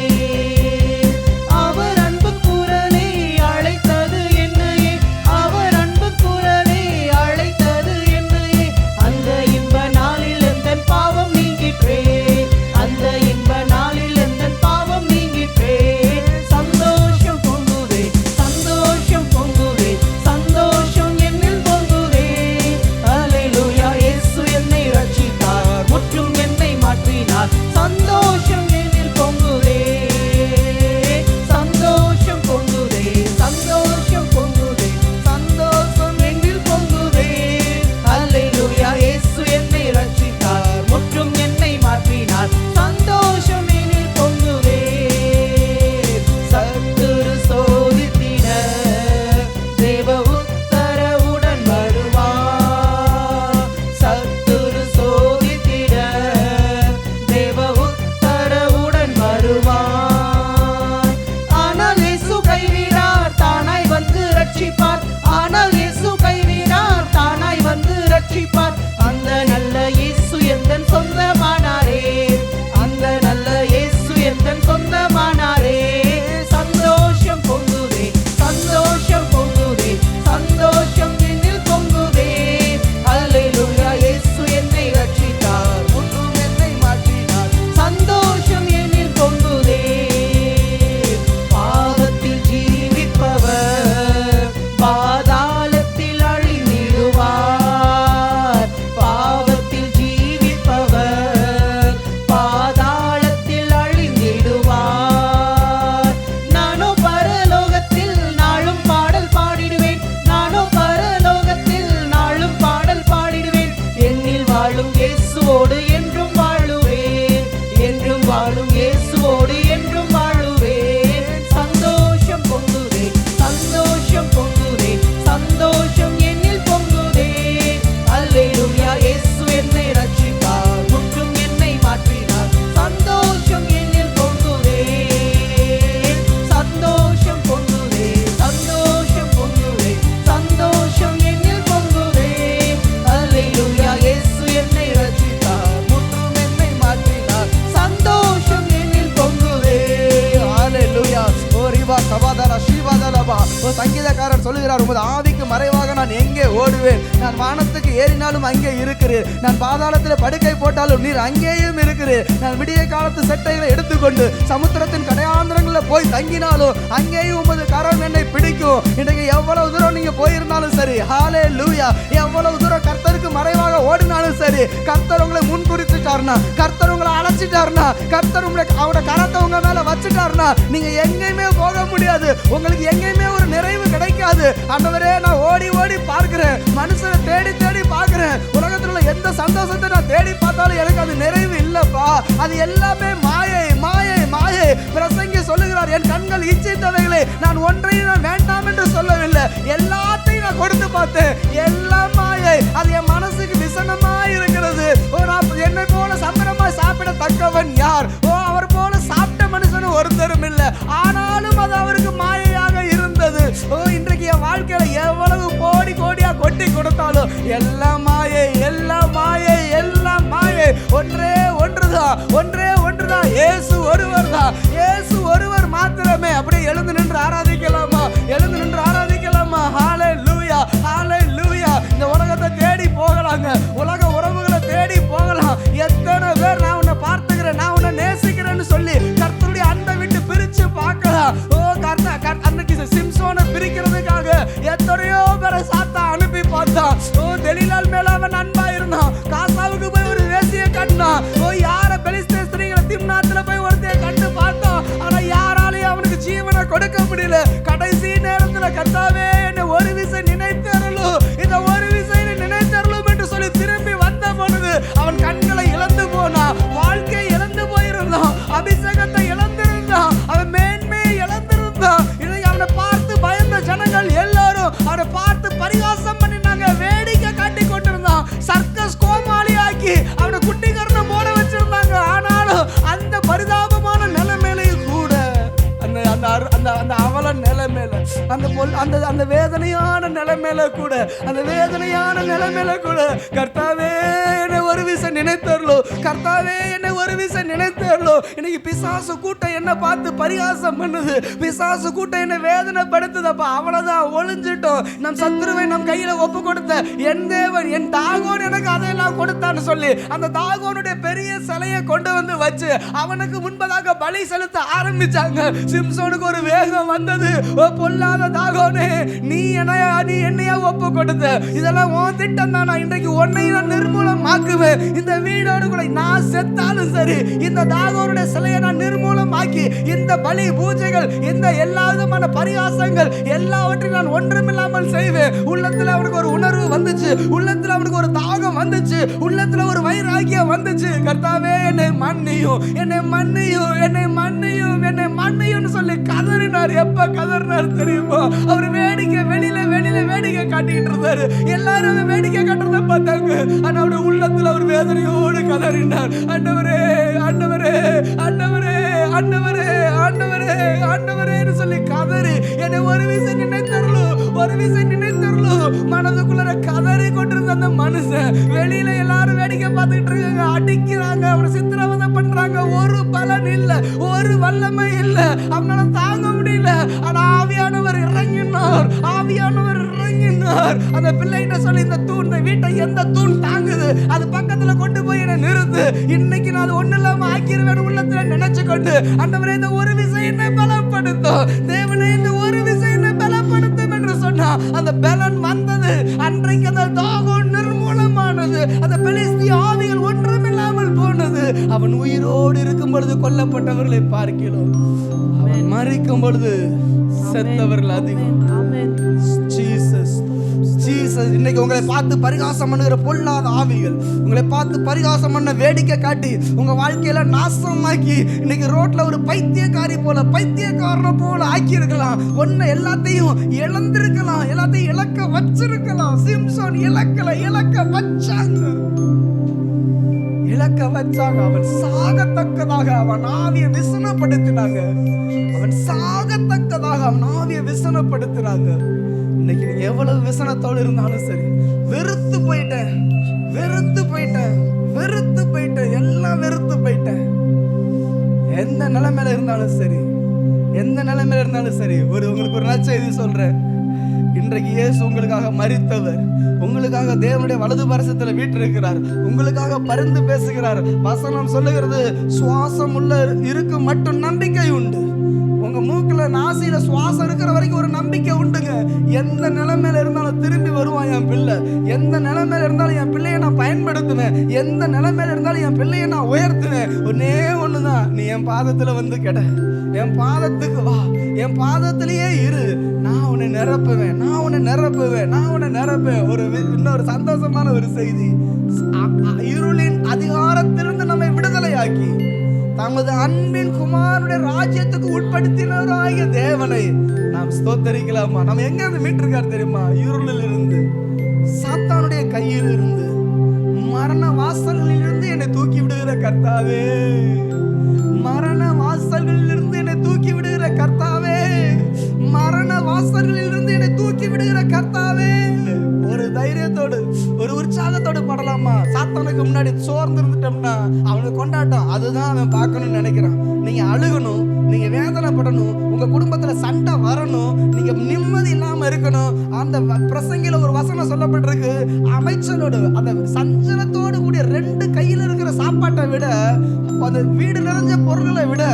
அவர் அன்பு குரலே அழைத்தது என்னையே, அவர் அன்பு குரலே அழைத்தது என்னையே. அந்த இன்ப நாளில் எந்த பாவம் நீங்கிற்றே, அந்த இன்ப நாளில் எந்த பாவம் நீங்கிற்றே. சொல்லுகிறார், உமது ஆவிக்கு மறைவாக நான் எங்கே ஓடுவேன்? நான் வானத்துக்கு ஏறினாலும் அங்கே இருக்கிறேன், நான் பாதாளத்தில் படுக்கை போட்டாலும் நீர் அங்கேயும் இருக்கிறேன், நான் விடிய காலத்து செட்டைகளை எடுத்துக்கொண்டு சமுத்திரத்தின் கடையாந்திரங்களில் போய் தங்கினாலும் அங்கேயும் உமது கரம் என்னை பிடிக்கும். இன்றைக்கு எவ்வளவு தூரம் நீங்க போயிருந்தாலும் சரி, ஹல்லேலூயா, எவ்வளவு தூரம் கர்த்தருக்கு மறைவாக ஓடினாலும் சரி, கர்த்தர் உங்களை முன்குறிச்சிட்டாருனா, கர்த்தர் உங்களை அழைச்சிட்டாருனா, கர்த்தர் அவரோட கரத்தை உங்க மேல வச்சுட்டாருனா நீங்க எங்கேயுமே போக முடியாது, உங்களுக்கு எங்கேயுமே ஒரு நிறைவு கிடைக்காது. ஆண்டவரே, நான் ஓடி ஓடி பார்க்கிறேன், மனுஷனை தேடி தேடி பார்க்கிறேன், உலகத்தில் உள்ள எந்த சந்தோஷத்தை நான் தேடி பார்த்தாலும் எனக்கு அது நிறைவு இல்லப்பா, அது எல்லாமே மாயை மாயை மாயை. பிரசங்கி சொல்லுகிறார், என் கண்கள் இச்சித்தவைகளை நான் ஒன்றையும் நான் வேண்டாம் என்று சொல்லவில்லை, எல்லாத்தையும் நான் கொடுத்து பார்த்தேன், எல்லாம் மாயை. அது என் மனசுக்கு விசனமாய் இருக்கிறது. என்னை போல சம்பரமாய் சாப்பிட தக்கவன் யார்? அவர் போல சாப்பிட்ட மனுஷனும் ஒருத்தரும் இல்லை, ஆனாலும் அது அவருக்கு மாயையாக இருந்தது. இன்றைக்கு என் வாழ்க்கையில எவ்வளவு கோடி கோடியா கொட்டி கொடுத்தாலும் எல்லாம் மாயை, எல்லாம் மாயை, எல்லாம் மாயை. ஒன்றே ஒன்றுதான், ஒன்றே ஒன்றுதான், இயேசு ஒருவர் தான், இயேசு ஒருவர் மாத்திரமே. அப்படியே எழுந்து நின்று ஆராதிக்கலாமா? எழுந்து நின்று ஆராதிக்கலாமா? ஹல்லேலூயா, ஹல்லேலூயா. இந்த உலகத்தை தேடி போகலாங்க, உலக உறவுகளை தேடி போகலாம். எத்தனை பேர் நான் உன்னை பார்த்துக்கிறேன், நான் உன்னை நேசிக்கிறேன்னு சொல்லி கர்த்தருடைய அன்பை விட்டு பிரிச்சு பார்க்கலாம். அன்னைக்கு சிம்சோனை பிரிக்கிறதுக்காக எத்தனையோ பேரை சாத்தா அனுப்பி பார்த்தான். தெலீலாள் மேல அவன் அன்பா இருந்தான், காசாவுக்கு போய் ஒரு வேசிய கண்டான், யார பெலிஸ்தே ஸ்திரீகளை திம்னாத்துல போய் ஒருத்தைய கண்டு பார்த்தான். ஆனா யாராலையும் அவனுக்கு ஜீவனை கொடுக்க முடியல. கடைசி நேரத்துல கர்த்தாவே என்னை ஒரு விசை நினைத்தருளும், இந்த ஒரு விசை நினைத்தருளும் என்று சொல்லி திரும்பி வந்த பொழுது அவன் கண்களை இழந்து போனான், வாழ்க்கை இழந்து போயிருந்தான், அபிஷேகத்தை இழந்திருந்தான், அவன் மேன்மையை இழந்திருந்தான். அவனை பார்த்து பயந்த ஜனங்கள் எல்லாரும் அவனை பார்த்து பரிகாசம் பண்ணினாங்க, வேடிக்கை காட்டி கொண்டிருந்தான், சர்க்கஸ் கோமாளி ஆக்கி அவனை குட்டிகரணம் போட வச்சிருந்தாங்க. ஆனாலும் அந்த பரிதாபமான நிலைமையிலையும் கூட அந்த அவல நிலைமையில, அந்த வேதனையான நிலைமையில கூட, அந்த வேதனையான நிலைமையில கூட கர்த்தாவே என்னை ஒரு விசை நினைத்தருளோ, கர்த்தாவே என்னை ஒரு விசை நினைத்தருளோ. இன்னைக்கு பிசாசு கூட்டம் என்ன பார்த்து பரிகாசம் பண்ணுது, பிசாசு கூட்டம் என்ன வேதனைப்படுத்துதப்பா. அவ்வளவுதான், ஒளிஞ்சிட்டோம். நம் சத்துருவை நம் கையில ஒப்பு கொடுத்த என் தேவன், என் தாகோன் எனக்கு அதையெல்லாம் கொடுத்தான்னு சொல்லி அந்த தாகோனுடைய பெரிய சிலையை கொண்டு வந்து வச்சு அவனுக்கு முன்பதாக பலி செலுத்த ஆரம்பிச்சாங்க. சிம்சோனுக்கு ஒரு வேகம் வந்தது. பொல்லாத தாகோனே, நீ என்னையா ஒப்பு கொடுத்த, இதெல்லாம் உன் திட்டம் தான். நான் இன்றைக்கு உன்னை நான் நிர்மூலமாக்குவேன். இந்த வீடோடு கூட நான் செத்தாலும் சரி, இந்த தாகோனுடைய சிலையை நான் நிர்மூலமாக்கி இந்த பலி பூஜைகள், இந்த எல்லா விதமான பரிகாசங்கள் எல்லாவற்றையும் நான் ஒன்றுமில்லாமல் செய்வேன். உள்ளத்துல அவனுக்கு ஒரு உணர்வு வந்துச்சு, உள்ளத்துல அவனுக்கு ஒரு தாகம் வந்துச்சு, உள்ளத்துல ஒரு வைராகியம் வந்துச்சு. கர்த்தாவே என்னை மன்னியும், என்னை மன்னியும், என்னை மன்னியும், என்னை மன்னியும் சொல்லி கதறினார். எப்ப கதறினார் தெரியுமா? அவர் வேடிக்கை வெளியில வேடிக்கை காட்டிட்டு இருந்தாரு. எல்லாரும் வேடிக்கை காட்டுறத பார்த்தாங்க. ஆனா அவருடைய உள்ளத்துல அவர் வேதனையோடு கதறினார். ஆண்டவரே, ஆண்டவரே, ஆண்டவரே, ஆண்டவரே, ஆண்டவரே, ஆண்டவரேன்னு சொல்லி கதறி என்னை ஒரு விசை நினைத்தருளும், ஒரு விசை நினைத்தருளும். மனதுக்குள்ள கதறி கொண்டிருந்த அந்த மனுஷன் வெளியில எல்லாரும் வேடிக்கை பார்த்துட்டு இருக்காங்க, அடிக்கிறாங்க, அவனை சித்திரவதை பண்றாங்க. ஒரு பலன் இல்ல, ஒரு வல்லமை இல்ல, அவனால தாங்க முடியல. ஆனா ஆவியானவர் இறங்கினார், ஆவியானவர் இறங்கினார். அந்த பிள்ளைகிட்ட சொல்லி, இந்த தூண், இந்த வீட்டை எந்த தூண் தாங்குது, அது பக்கத்துல கொண்டு போய் என்ன நிறுத்து, இன்னைக்கு நான் அது ஒண்ணு இல்லாம ஆக்கிருவேன் உள்ளத்துல நினைச்சு கொண்டு, ஆண்டவரே இந்த ஒரு விசை என்னை பலப்படுத்தும், தேவனே இந்த ஒரு விசை என்னை பலப்படுத்தும் என்று சொன்னா அந்த பலன் வந்தது. அன்றைக்கு அந்த தாகம் நிர்மூலமானது, அந்த பெலிஸ்திய ஆவிகள் ஒன்றுமில்லாமல் போனது. அவன் உயிரோடு இருக்கும் பொழுது கொல்லப்பட்டவர்களை பார்க்கிறோம், அவன் மரிக்கும் பொழுது செத்தவர்கள் அதிகம். Jesus, Jesus. இன்னைக்கு உங்களை பார்த்து பரிகாசம் பண்ணுகிற பொல்லாத ஆவிகள், உங்களை பார்த்து பரிகாசம் பண்ண வேடிக்கை காட்டி உங்க வாழ்க்கையில நாசமாக்கி இன்னைக்கு ரோட்ல ஒரு பைத்தியக்காரி போல, பைத்தியக்காரனை போல ஆக்கி இருக்கலாம். ஒன்னு எல்லாத்தையும் இழந்திருக்கலாம், எல்லாத்தையும் இழக்க வச்சிருக்கலாம். சிம்சோன் இழக்க வச்சாங்க, இழக்க வச்சாங்க. அவன் சாகத்தக்கதாக அவன் ஆவியை விசனப்படுத்தினாங்க, அவன் சாகத்தக்கதாக அவன் ஆவியை விசனப்படுத்தினாங்க. இன்னைக்கு நீங்க எவ்வளவு விசனத்தோடு இருந்தாலும் சரி, வெறுத்து போயிட்டேன், வெறுத்து போயிட்டேன், வெறுத்து போயிட்டேன், எல்லாம் வெறுத்து போயிட்டேன். எந்த நிலைமையில இருந்தாலும் சரி, எந்த நிலைமையில இருந்தாலும் சரி, உங்களுக்கு ஒரு நற்செய்தி சொல்றேன். இன்றைக்கு இயேசு உங்களுக்காக மரித்தவர், உங்களுக்காக தேவனுடைய வலது பரிசத்துல வீற்றிருக்கிறார், உங்களுக்காக பரிந்து பேசுகிறார். வசனம் சொல்லுகிறது, சுவாசம் உள்ள இருக்கு மட்டும் நம்பிக்கை உண்டு. உங்க மூக்குல நாசியில சுவாசம் இருக்கிற வரைக்கும் ஒரு நம்பிக்கை உண்டுங்க. எந்த நிலைமையில இருந்தாலும் திரும்பி வருவான் என் பிள்ளை. எந்த நிலைமையில இருந்தாலும் என் பிள்ளையை நான் பயன்படுத்துவேன். எந்த நிலைமையில இருந்தாலும் என் பிள்ளையை நான் உயர்த்துவேன். ஒன்னே ஒண்ணுதான், நீ என் பாதத்துல வந்து கெட, என் பாதத்துக்கு வா, என் பாதத்திலேயே இரு, நான் உன்னை நிரப்புவேன், நான் உன்னை நிரப்புவேன், நான் உன்னை நிரப்புவேன். இன்னொரு சந்தோஷமான ஒரு செய்தி, இருளின் அதிகாரத்திலிருந்து நம்மை விடுதலையாக்கி தமது அன்பின் குமாரனுடைய ராஜ்யத்துக்கு உட்படுத்தினவராகிய தேவனை நாம் ஸ்தோத்தரிக்கலாமா? நம்ம எங்க இருந்து மீட்டிருக்காரு தெரியுமா? இருளில் இருந்து, சாத்தானுடைய கையில் இருந்து, மரண வாசல்களில் இருந்து என்னை தூக்கி விடுகிற கர்த்தாவே, மரண வாசல்களில் இருந்து என்னை தூக்கி விடுகிற கர்த்தாவே, மரண வாசல்களில் இருந்து என்னை தூக்கி விடுகிற கர்த்தாவே. ஒரு தைரியத்தோடு, ஒரு உற்சாகத்தோடு பாடலாமா? சாத்தானுக்கு முன்னாடி சோர்ந்து இருந்துட்டோம்னா அவனுக்கு கொண்டாட்டம், அதுதான் அவன் பார்க்கணும்னு நினைக்கிறான். நீங்க அழுகணும், நீங்க வேதனைப்படணும், உங்க குடும்பத்துல சண்டை வரணும், நீங்க நிம்மதி இல்லாம இருக்கணும். அந்த பிரசங்கில ஒரு வசனம் சொல்லப்பட்டிருக்கு, அமைச்சரோடு அந்த சஞ்சலத்தோடு கூடிய 2 கையில் இருக்கிற சாப்பாட்டை விட, அந்த வீடு நிறைஞ்ச பொருள்களை விட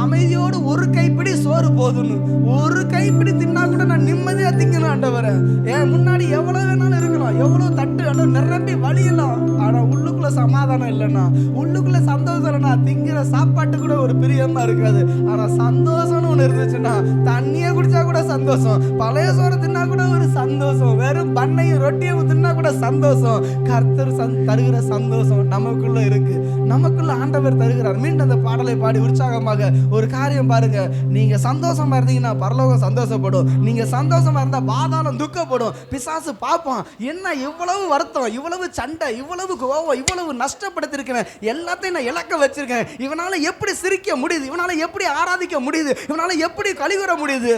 அமைதியோடு ஒரு கைப்பிடி சோறு போதும்னு. ஒரு கைப்பிடி தின்னா கூட நான் நிம்மதியா திங்கணும் ஆண்டவரே. என் முன்னாடி எவ்வளவு வேணாலும் இருக்கலாம், எவ்வளவு தட்டு நிரம்பி வழியலாம், ஆனா உள்ளுக்குள்ள சமாதானம் இல்லைன்னா, உள்ளுக்குள்ள சந்தோஷம் இல்லைன்னா, திங்கிற சாப்பாட்டு கூட ஒரு பிரியமா இருக்காது. ஆனா சந்தோஷம்னு ஒண்ணு இருந்துச்சுன்னா, தண்ணியை குடிச்சா கூட சந்தோஷம், பழைய சோறு தின்னா கூட ஒரு சந்தோஷம், வெறும் பண்ணையும் ரொட்டியும் தின்னா கூட சந்தோஷம். கர்த்தர் தருகிற சந்தோஷம் நமக்குள்ள இருக்கு, நமக்குள்ள ஆண்டவர் தருகிறார். மீண்டும் அந்த பாடலை பாடி உற்சாகமாக ஒரு காரியம் பாருங்க, நீங்க சந்தோஷமா இருந்தீங்கன்னா பரலோகம் சந்தோஷப்படும், நீங்க சந்தோஷமா இருந்தா பாதாளம் துக்கப்படும். பிசாசு பார்ப்பான், என்ன இவ்வளவு வருத்தம், இவ்வளவு சண்டை, இவ்வளவு கோவம், இவ்வளவு நஷ்டப்படுத்திருக்கிறேன், எல்லாத்தையும் நான் இழக்க வச்சிருக்கேன், இவனால எப்படி சிரிக்க முடியுது, இவனால எப்படி ஆராதிக்க முடியுது, இவனால எப்படி கழிவுற முடியுது?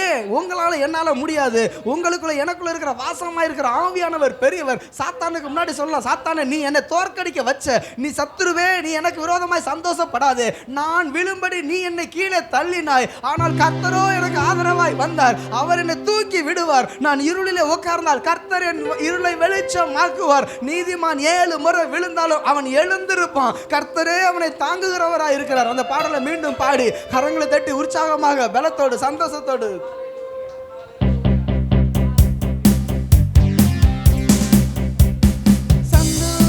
ஏன் உங்களால என்னால முடியாது? உங்களுக்குள்ள எனக்குள்ள இருக்கிற வாசமா இருக்கிற ஆவியானவர் பெரியவர். சாத்தானுக்கு முன்னாடி சொல்லலாம், சாத்தானே நீ என்னை தோற்கடிக்க வச்ச, நீ சத்துருவே, நீ எனக்கு விரோதமாய் சந்தோஷப்படாதே, நான் விழும்படி நீ என்னை கீழே தள்ளினாய், ஆனால் கர்த்தரோ எனக்கு ஆதரவாய் வந்தார், அவர் என்னை தூக்கி விடுவார். நான் இருளிலே உட்கார்ந்தால் கர்த்தர் என் இருளை வெளிச்சம் ஆக்குவார். நீதிமான் 7 முறை விழுந்தாலும் அவன் எழுந்திருப்பான், கர்த்தரே அவனை தாங்குகிறவராய் இருக்கிறார். அந்த பாடலை மீண்டும் பாடி கரங்களை தட்டி உற்சாகமாக பலத்தோடு சந்தோஷத்தோடு சந்தோஷம்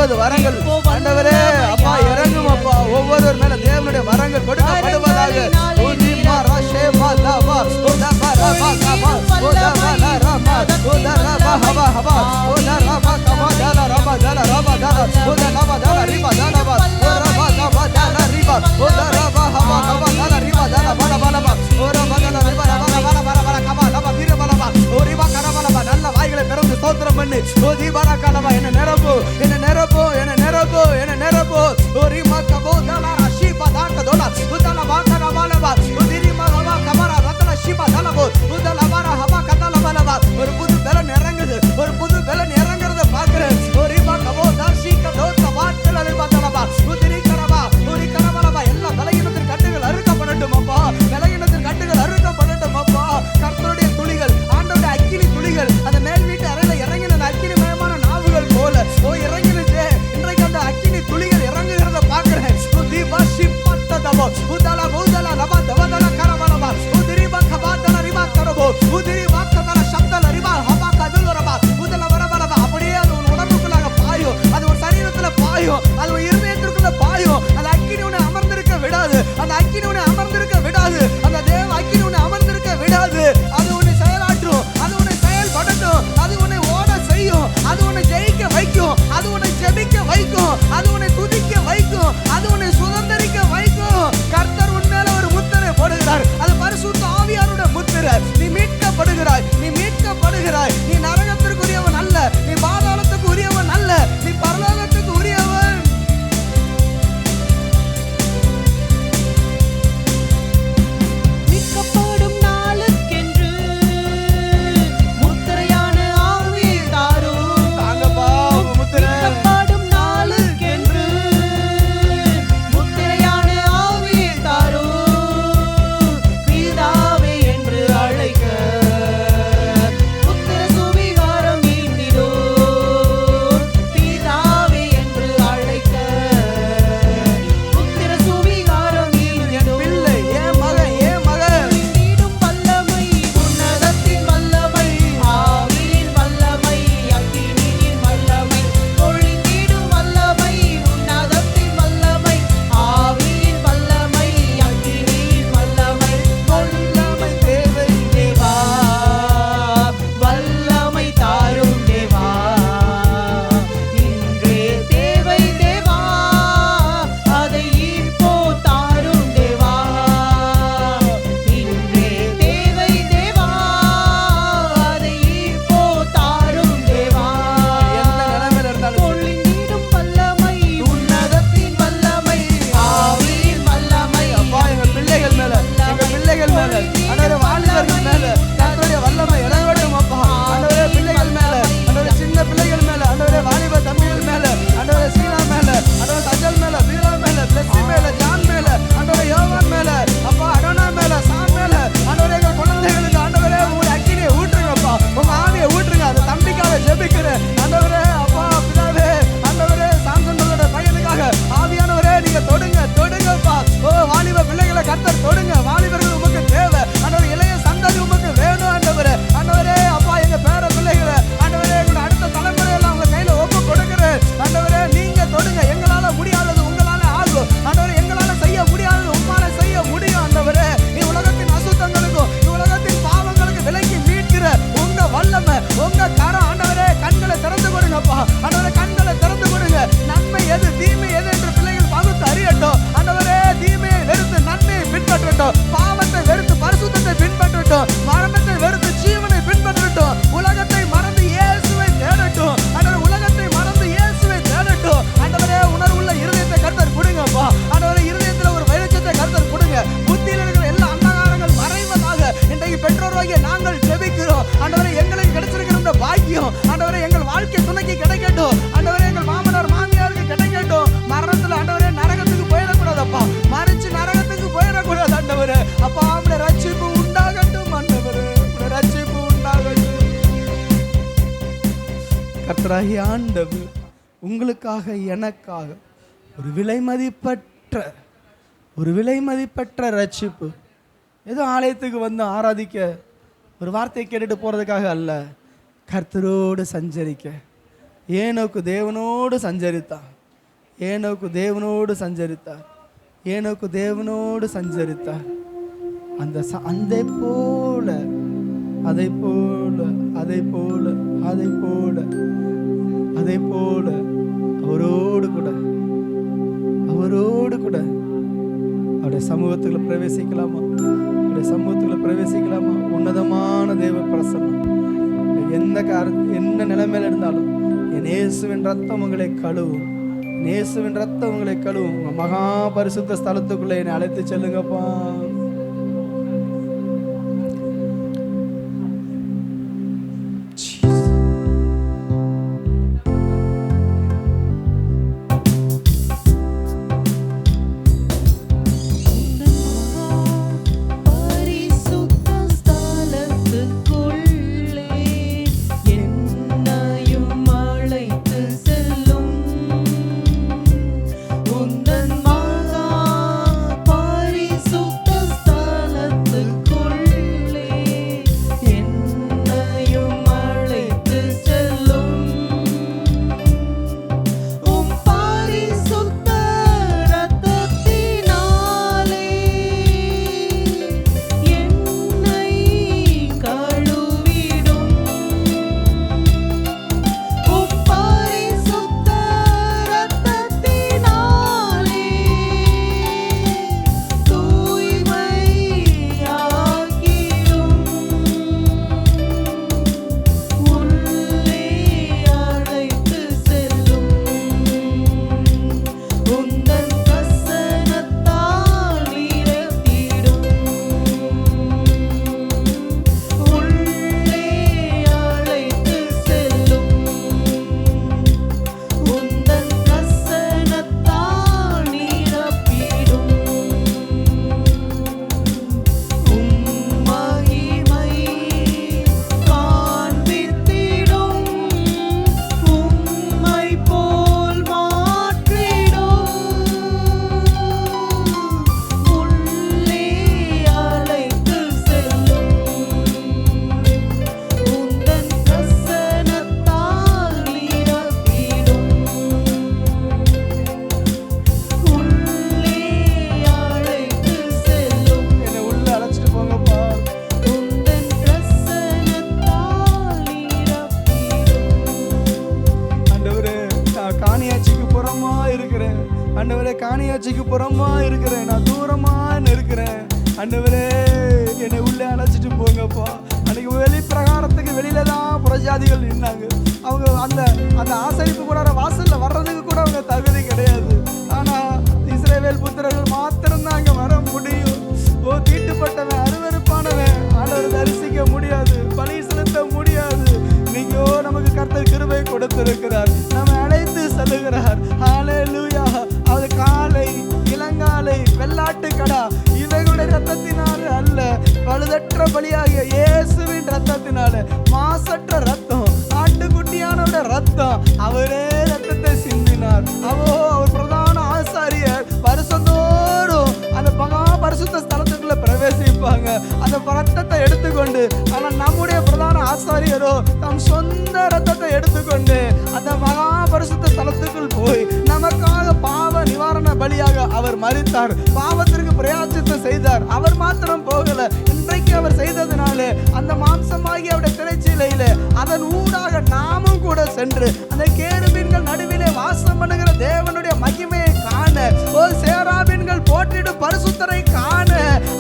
70 வரங்கள் ஆண்டவரே அப்பா இறங்கும் அப்பா. ஒவ்வொருவர் மேல தேவனுடைய வரங்கள் கொடுக்கப்படுவதாக. நல்ல வாய்களை திறந்து ஸ்தோத்திரம் பண்ணி ஓ தீபாராக்காலவா என்ன நிரப்பு என்ன நிரப்பு என்ன நிரப்பு என்ன நிரப்பு ஓ ரீமா கபோ தலா ஷீபா தாக்கதோலா உதல வாக்கர வாலவா உதிரிமா ஹவா கமரா ரத்தன ஷீபா தலபோ உதல வாரா ஹவா கதல வாலவா. ஒரு புது பலன் இறங்குது, ஒரு புது பலன் இறங்குறத பார்க்கிறேன். ஓ ரீமா கபோ தாஷி கதோத்த வாட்டல ரிபா தலபா உதிரி கரவா உரி கரவலவா. எல்லா பலகீனத்தின் கட்டுகள் அறுக்கப்படட்டும் அப்பா, பலகீனத்தின் கட்டுகள் அறுக்கப்படட்டும் அப்பா. கர்த்தருடைய துளிகள், ஆண்டவருடைய அக்கினி துளிகள் அந்த மேல் வீட்டு அறையில இறங்கின அக்கினி மயமான நாவுகள் போல ஓ இறங்கினது. இன்றைக்கு அந்த அக்கினி துளிகள் இறங்குகிறத பார்க்கிறேன். தீபா ஷிப்பத்ததபோ உதல உதல லபா தவதல கரவலபா உதிரிபா கபாதல ரிபா கரபோ உதிரி வாக்கதல சப்தல ரிபா ஹபா கதுலரபா உதல வரவலபா. அப்படியே அது ஒரு உடம்புக்குள்ளாக பாயும், அது ஒரு சரீரத்துல பாயும், அது ஒரு இருதயத்திற்குள்ள பாயும். அந்த அக்கினி உன்னை அமர்ந்திருக்க விடாது, அந்த அக்கினி உன்னை அமர்ந்திருக்க விடாது, அந்த தேவ அக்கினி உன்னை அமர்ந்திருக்க விடாது. அது உன்னை செயலாற்றும், அது உன்னை செயல்படட்டும், அது உன்னை ஓட செய்யும், அது உன்னை ஜெயிக்க வைக்கும், அது உன்னை ஜெபிக்க வைக்கும், அது உன்னை துதிக்க வைக்கும், அது உன்னை சுதந்தரிக்க வைக்கும். கர்த்தர் உன் மேல ஒரு முத்திரை போடுகிறார், அது பரிசுத்த ஆவியாருடைய முத்திரை. நீ மீட்கப்படுகிறாய், நீ மீட்கப்படுகிறாய். நீ நரகத்திற்கு உரியவன் அல்ல, நீ பாதாளத்துக்கு உரியவன் அல்ல, நீ பரலோகத்துக்கு உரியவன். மீட்கப்படும் நாளுக்கென்று முத்திரையான ஆவியை தாரும். தாங்கப்பா உங்க முத்திரை. மீட்கப்படும் நாளுக்கென்று முத்திரையான ஆவியை தாரும். பிதாவே என்று அழைக்க புத்திர சுவிகாரம் வீழ்ந்திடும். பிதாவே என்று அழைக்க புத்திர சுவிகாரம் வீழ்ந்திடும். பிள்ளை ஏன் மகன் ஏன் மகன் நீடும் வல்லமை, உன்னதத்தின் வல்லமை, ஆவியின் வல்லமை, அக்கினியின் வல்லமை. ஒழுங்கிடும் வல்லமை, உன்னதத்தின் வல்லமை, ஆவியின் வல்லமை, அக்கினியின் வல்லமை. வல்லமை தேவை தேவா, வல்லமை தாரும் தேவா. இன்றே தேவை தேவா, அதை இப்போ தாரும் தேவா. இன்றே தேவை தேவா, அதை இப்போ தாரும் தேவா. எந்த நிலைமையில இருந்தாலும் பொழிந்திடும் வல்லமை, உன்னதத்தின் வல்லமை, ஆவியின் வல்லமை. அப்பா எங்க பிள்ளைகள் மேல, எங்க பிள்ளைகள் மேல, ஆண்டவரே வாலிபர்கள் மேல கர்த்தருடைய வல்லமை இறங்கட்டும் அப்பா. ஆண்டவரே பிள்ளைகள் மேல, ஆண்டவரே சின்ன பிள்ளைகள் மேல, ஆண்டவரே வாலிப தம்பிகள் மேல, ஆண்டவரே சீனா மேல, ஆண்டவரே சஜல் மேல, வீரா மேல, பிளஸ்ஸி மேல, ஜான் மேல, ஆண்டவரே யோவான் மேல, அப்பா அடோனா மேல, சாம் மேல, ஆண்டவரே எங்க குழந்தைகளுக்கு ஆண்டவரே உங்களுடைய அக்கினியை ஊற்றுங்கப்பா, உங்க ஆவியை ஊற்றுங்க. அந்த தம்பிக்காக ஜெபிக்கிறேன் ஆண்டவரே. அப்பா பிதாவே, ஆண்டவரே சாம்சனோட பையனுக்காக ஆவியானவரே நீங்க தொடுங்க தொடுங்கப்பா. ஓ வாலிப பிள்ளைகளை கர்த்தர் தொடுங்க. வாலிபர்கள் உமக்கு தேவை ஆண்டவரே, இளைய சந்ததி உமக்கு வேணும் ஆண்டவரே. ஆண்டவரே அப்பா எங்க பேர பிள்ளைகளை ஆண்டவரே எங்களோட அடுத்த தலைமுறையெல்லாம் உங்க கையில ஒப்பு கொடுக்கிறேன் ஆண்டவரே. நீங்க தொடுங்க. எங்களால முடியாதது உங்களால ஆகும் ஆண்டவரே, எங்களால செய்ய முடியாதது உம்மால செய்ய முடியும் ஆண்டவரே. நீ உலகத்தின் அசுத்தங்களுக்கும் நீ உலகத்தின் பாவங்களுக்கு விலக்கி மீட்கிற உங்க வல்லமை, உங்க கரம் ஆண்டவரே. கண்களை திறந்து கொடுங்கப்பா ஆண்டவரே, கண்களை திறந்து கொடுங்க. நன்மை எது தீமை எது என்று பிள்ளைகள் பகுத்து அறியட்டும் ஆண்டவரே. தீமையை வெறுத்து நன்மையை பின்பற்றட்டும், பாவத்தை வெறுத்து பரிசுத்தத்தை பின்பற்றட்டும், மரணத்தை வெறுத்து ஜீவனை பின்பற்றட்டும். உலகத்தை மறந்து இயேசுவை தேடட்டும் ஆண்டவரே, உலகத்தை மறந்து இயேசுவை தேடட்டும் ஆண்டவரே. உணர்வுள்ள இருதயத்தை கர்த்தர் கொடுங்கப்பா ஆண்டவரே. இருதயத்துல ஒரு வெளிச்சத்தை கர்த்தர் கொடுங்க. புத்தியில் இருக்கிற எல்லா அந்தகாரங்கள் மறைவதாக இன்றைக்கு பெற்றோராகிய நாங்கள் ஜெபிக்கிறோம் ஆண்டவரே. எங்களுக்கு கிடைச்சிருக்கிற இந்த பாக்கியம் ஆண்டவரே எங்கள் வாழ்க்கை துணைக்கு கிடைக்கட்டும் ஆண்டவரே. எங்கள் மாமனார் மாமியாருக்கு கிடைக்கட்டும். மரணத்துல ஆண்டவரே நரகத்துக்கு போயிடக்கூடாதப்பா, மறிச்சு நரகத்துக்கு போயிடக்கூடாது ஆண்டவரே. அப்பா அவருடைய ரட்சிப்பு உண்டாகட்டும் ஆண்டவரே, அவருடைய ரட்சிப்பு உண்டாகட்டும். கர்த்தராகிய ஆண்டவர் உங்களுக்காக எனக்காக ஒரு விலை மதிப்பற்ற ரட்சிப்பு. ஏதோ ஆலயத்துக்கு வந்து ஆராதிக்க ஒரு வார்த்தை கேட்டுட்டு போகிறதுக்காக அல்ல, கர்த்தரோடு சஞ்சரிக்க, ஏனோக்கு தேவனோடு சஞ்சரித்தார். ஏனோக்கு தேவனோடு சஞ்சரித்தார். ஏனோக்கு தேவனோடு சஞ்சரித்தார். அந்த போல அதை போல அதை போல அதை போல அதை போல அவரோடு கூட அவருடைய சமூகத்துக்குள்ள பிரவேசிக்கலாமா? அவருடைய சமூகத்துக்குள்ள பிரவேசிக்கலாமா? உன்னதமான தேவ பிரசன்னம். என்ன நிலைமையில இருந்தாலும் என் இயேசுவின் ரத்தம் உங்களை கழுவும். இயேசுவின் ரத்தம் உங்களை கழுவும். உங்க மகா பரிசுத்த ஸ்தலத்துக்குள்ள என்னை அழைத்து செல்லுங்கப்பா. காணியாட்சிக்கு புறமா இருக்கிறேன், நான் தூரமா இருக்கிறேன். ஆண்டவரே என்னை உள்ளே அழைச்சிட்டு போங்கப்பா. அன்னைக்கு வெளி பிரகாரத்துக்கு வெளியில தான் புறஜாதிகள் நின்னாங்க. அவங்க அந்த ஆசரிப்பு கூட வாசல்ல வர்றதுக்கு கூட அவங்க தகுதி கிடையாது. ஆனா இஸ்ரவேல் புத்திரர்கள் மாத்திரம்தான் அங்க வர முடியும். ஓ தீட்டுப்பட்டவன், அருவருப்பானவன் ஆண்டவர் தரிசிக்க முடியாது, பலி செலுத்த முடியாது. நீங்கோ நமக்கு கர்த்தர் கிருபை கொடுத்திருக்கிறார், நம்ம அழைத்து செல்லுகிறார். ஹல்லேலூயா. அது காளை, இளங்காளை, வெள்ளாட்டு கடா இவைகளுடைய ரத்தத்தினால அல்ல, பழுதற்ற பலியாகிய இயேசுவின் ரத்தத்தினால, மாசற்ற ரத்தம், ஆட்டுக்குட்டியானவருடைய ரத்தம், அவரே ரத்தத்தை சிந்தினார். அவர் பிரதான ஆசாரியர் வருஷந்தோறும் அந்த மகா பரிசுத்த ஸ்தலத்துக்குள்ள பிரவேசிப்பாங்க அந்த ரத்தத்தை எடுத்துக்கொண்டு. ஆனா நம்முடைய பிரதான ஆசாரியரோ தம் சொந்த ரத்தத்தை எடுத்துக்கொண்டு அந்த மகா பரிசுத்த ஸ்தலத்துக்குள் போய் நமக்காக பாவ நிவாரண பலியாக அவர் மரித்தார், பாவத்திற்கு பிரயாசித்து செய்தார். அவர் மாத்திரம் போகல, இன்றைக்கு அவர் செய்ததுனால அந்த மாம்சமாகி அவருடைய திரைச்சீலையில அதன் ஊடாக நாமும் கூட சென்று அந்த கேருபீன்கள் நடுவிலே வாசம் பண்ணுகிற தேவனுடைய மகிமையை காண, சேராபீன்கள் போற்றிடும் பரிசுத்தரை காண,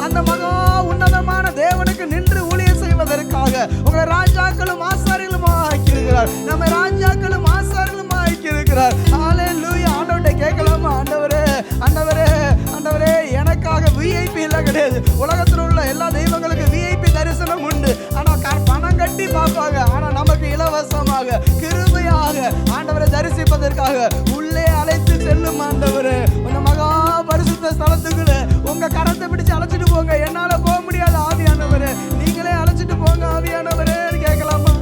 அந்த மகா உன்னதமான தேவனுக்கு நின்று ஊழியம் செய்வதற்காக உங்களை ராஜாக்களும் ஆசாரிகளுமா ஆக்கியிருக்கிறார். நம்ம ராஜாக்களும் ஆசாரிகளுமா ஆக்கியிருக்கிறார். ஹல்லேலூயா. ஆண்டவரே கேட்கலாமா? ஆண்டவரே ஆண்டவரே ஆண்டவரே, எனக்காக விஐபி எல்லாம் கிடையாது. உலகத்தில் உள்ள எல்லா தெய்வங்களுக்கு விஐபி தரிசனம் உண்டு. ஆனா பணம் கட்டி பார்ப்பாங்க. ஆனா நமக்கு இலவசமாக கிருபையாக ஆண்டவரை தரிசிப்பதற்காக உள்ளே அழைத்து செல்லும் ஆண்டவரே. உங்க மகா பரிசுத்த ஸ்தலத்துக்குள்ள உங்க கரத்தை பிடிச்சு அழைச்சிட்டு போங்க. என்னால போக முடியாது ஆவியானவரே, நீங்களே அழைச்சிட்டு போங்க ஆவியானவரே கேட்கலாமா?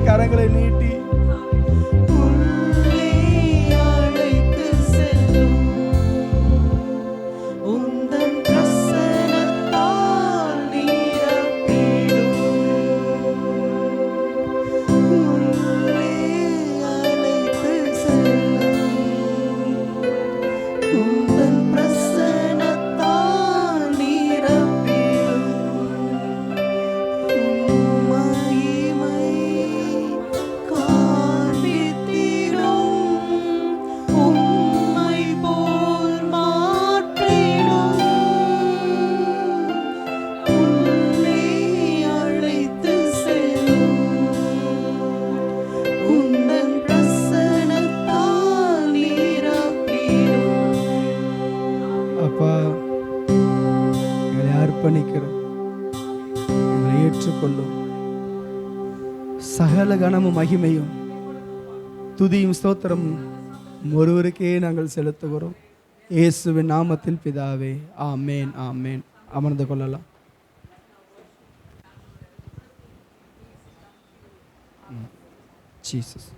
கரங்களை நீட்டி உள்ளே அழைத்து செல்லும் உந்தன் பிரசன்னத்தால் நிரப்பிடும். உள்ளே அழைத்து செல்லும் உந்தன் பிரசன்னத்தால் நிரப்பிடும். மகிமை காண்பித்திடும் உம்மை போல் மாற்றிடும். உள்ளே அழைத்து செல்லும் உந்தன் பிரசன்னத்தால் நிரப்பிடும். அப்பா, எங்களை அர்ப்பணிக்கிறோம், எங்களை ஏற்றுக்கொள்ளும். சகல கனமும் மகிமையும் துதியும் ஸ்தோத்திரமும் ஒருவருக்கே நாங்கள் செலுத்துகிறோம். இயேசுவின் நாமத்தில் பிதாவே, ஆமேன் ஆமேன். அமர்ந்து கொள்ளலாம். ஜீசஸ்.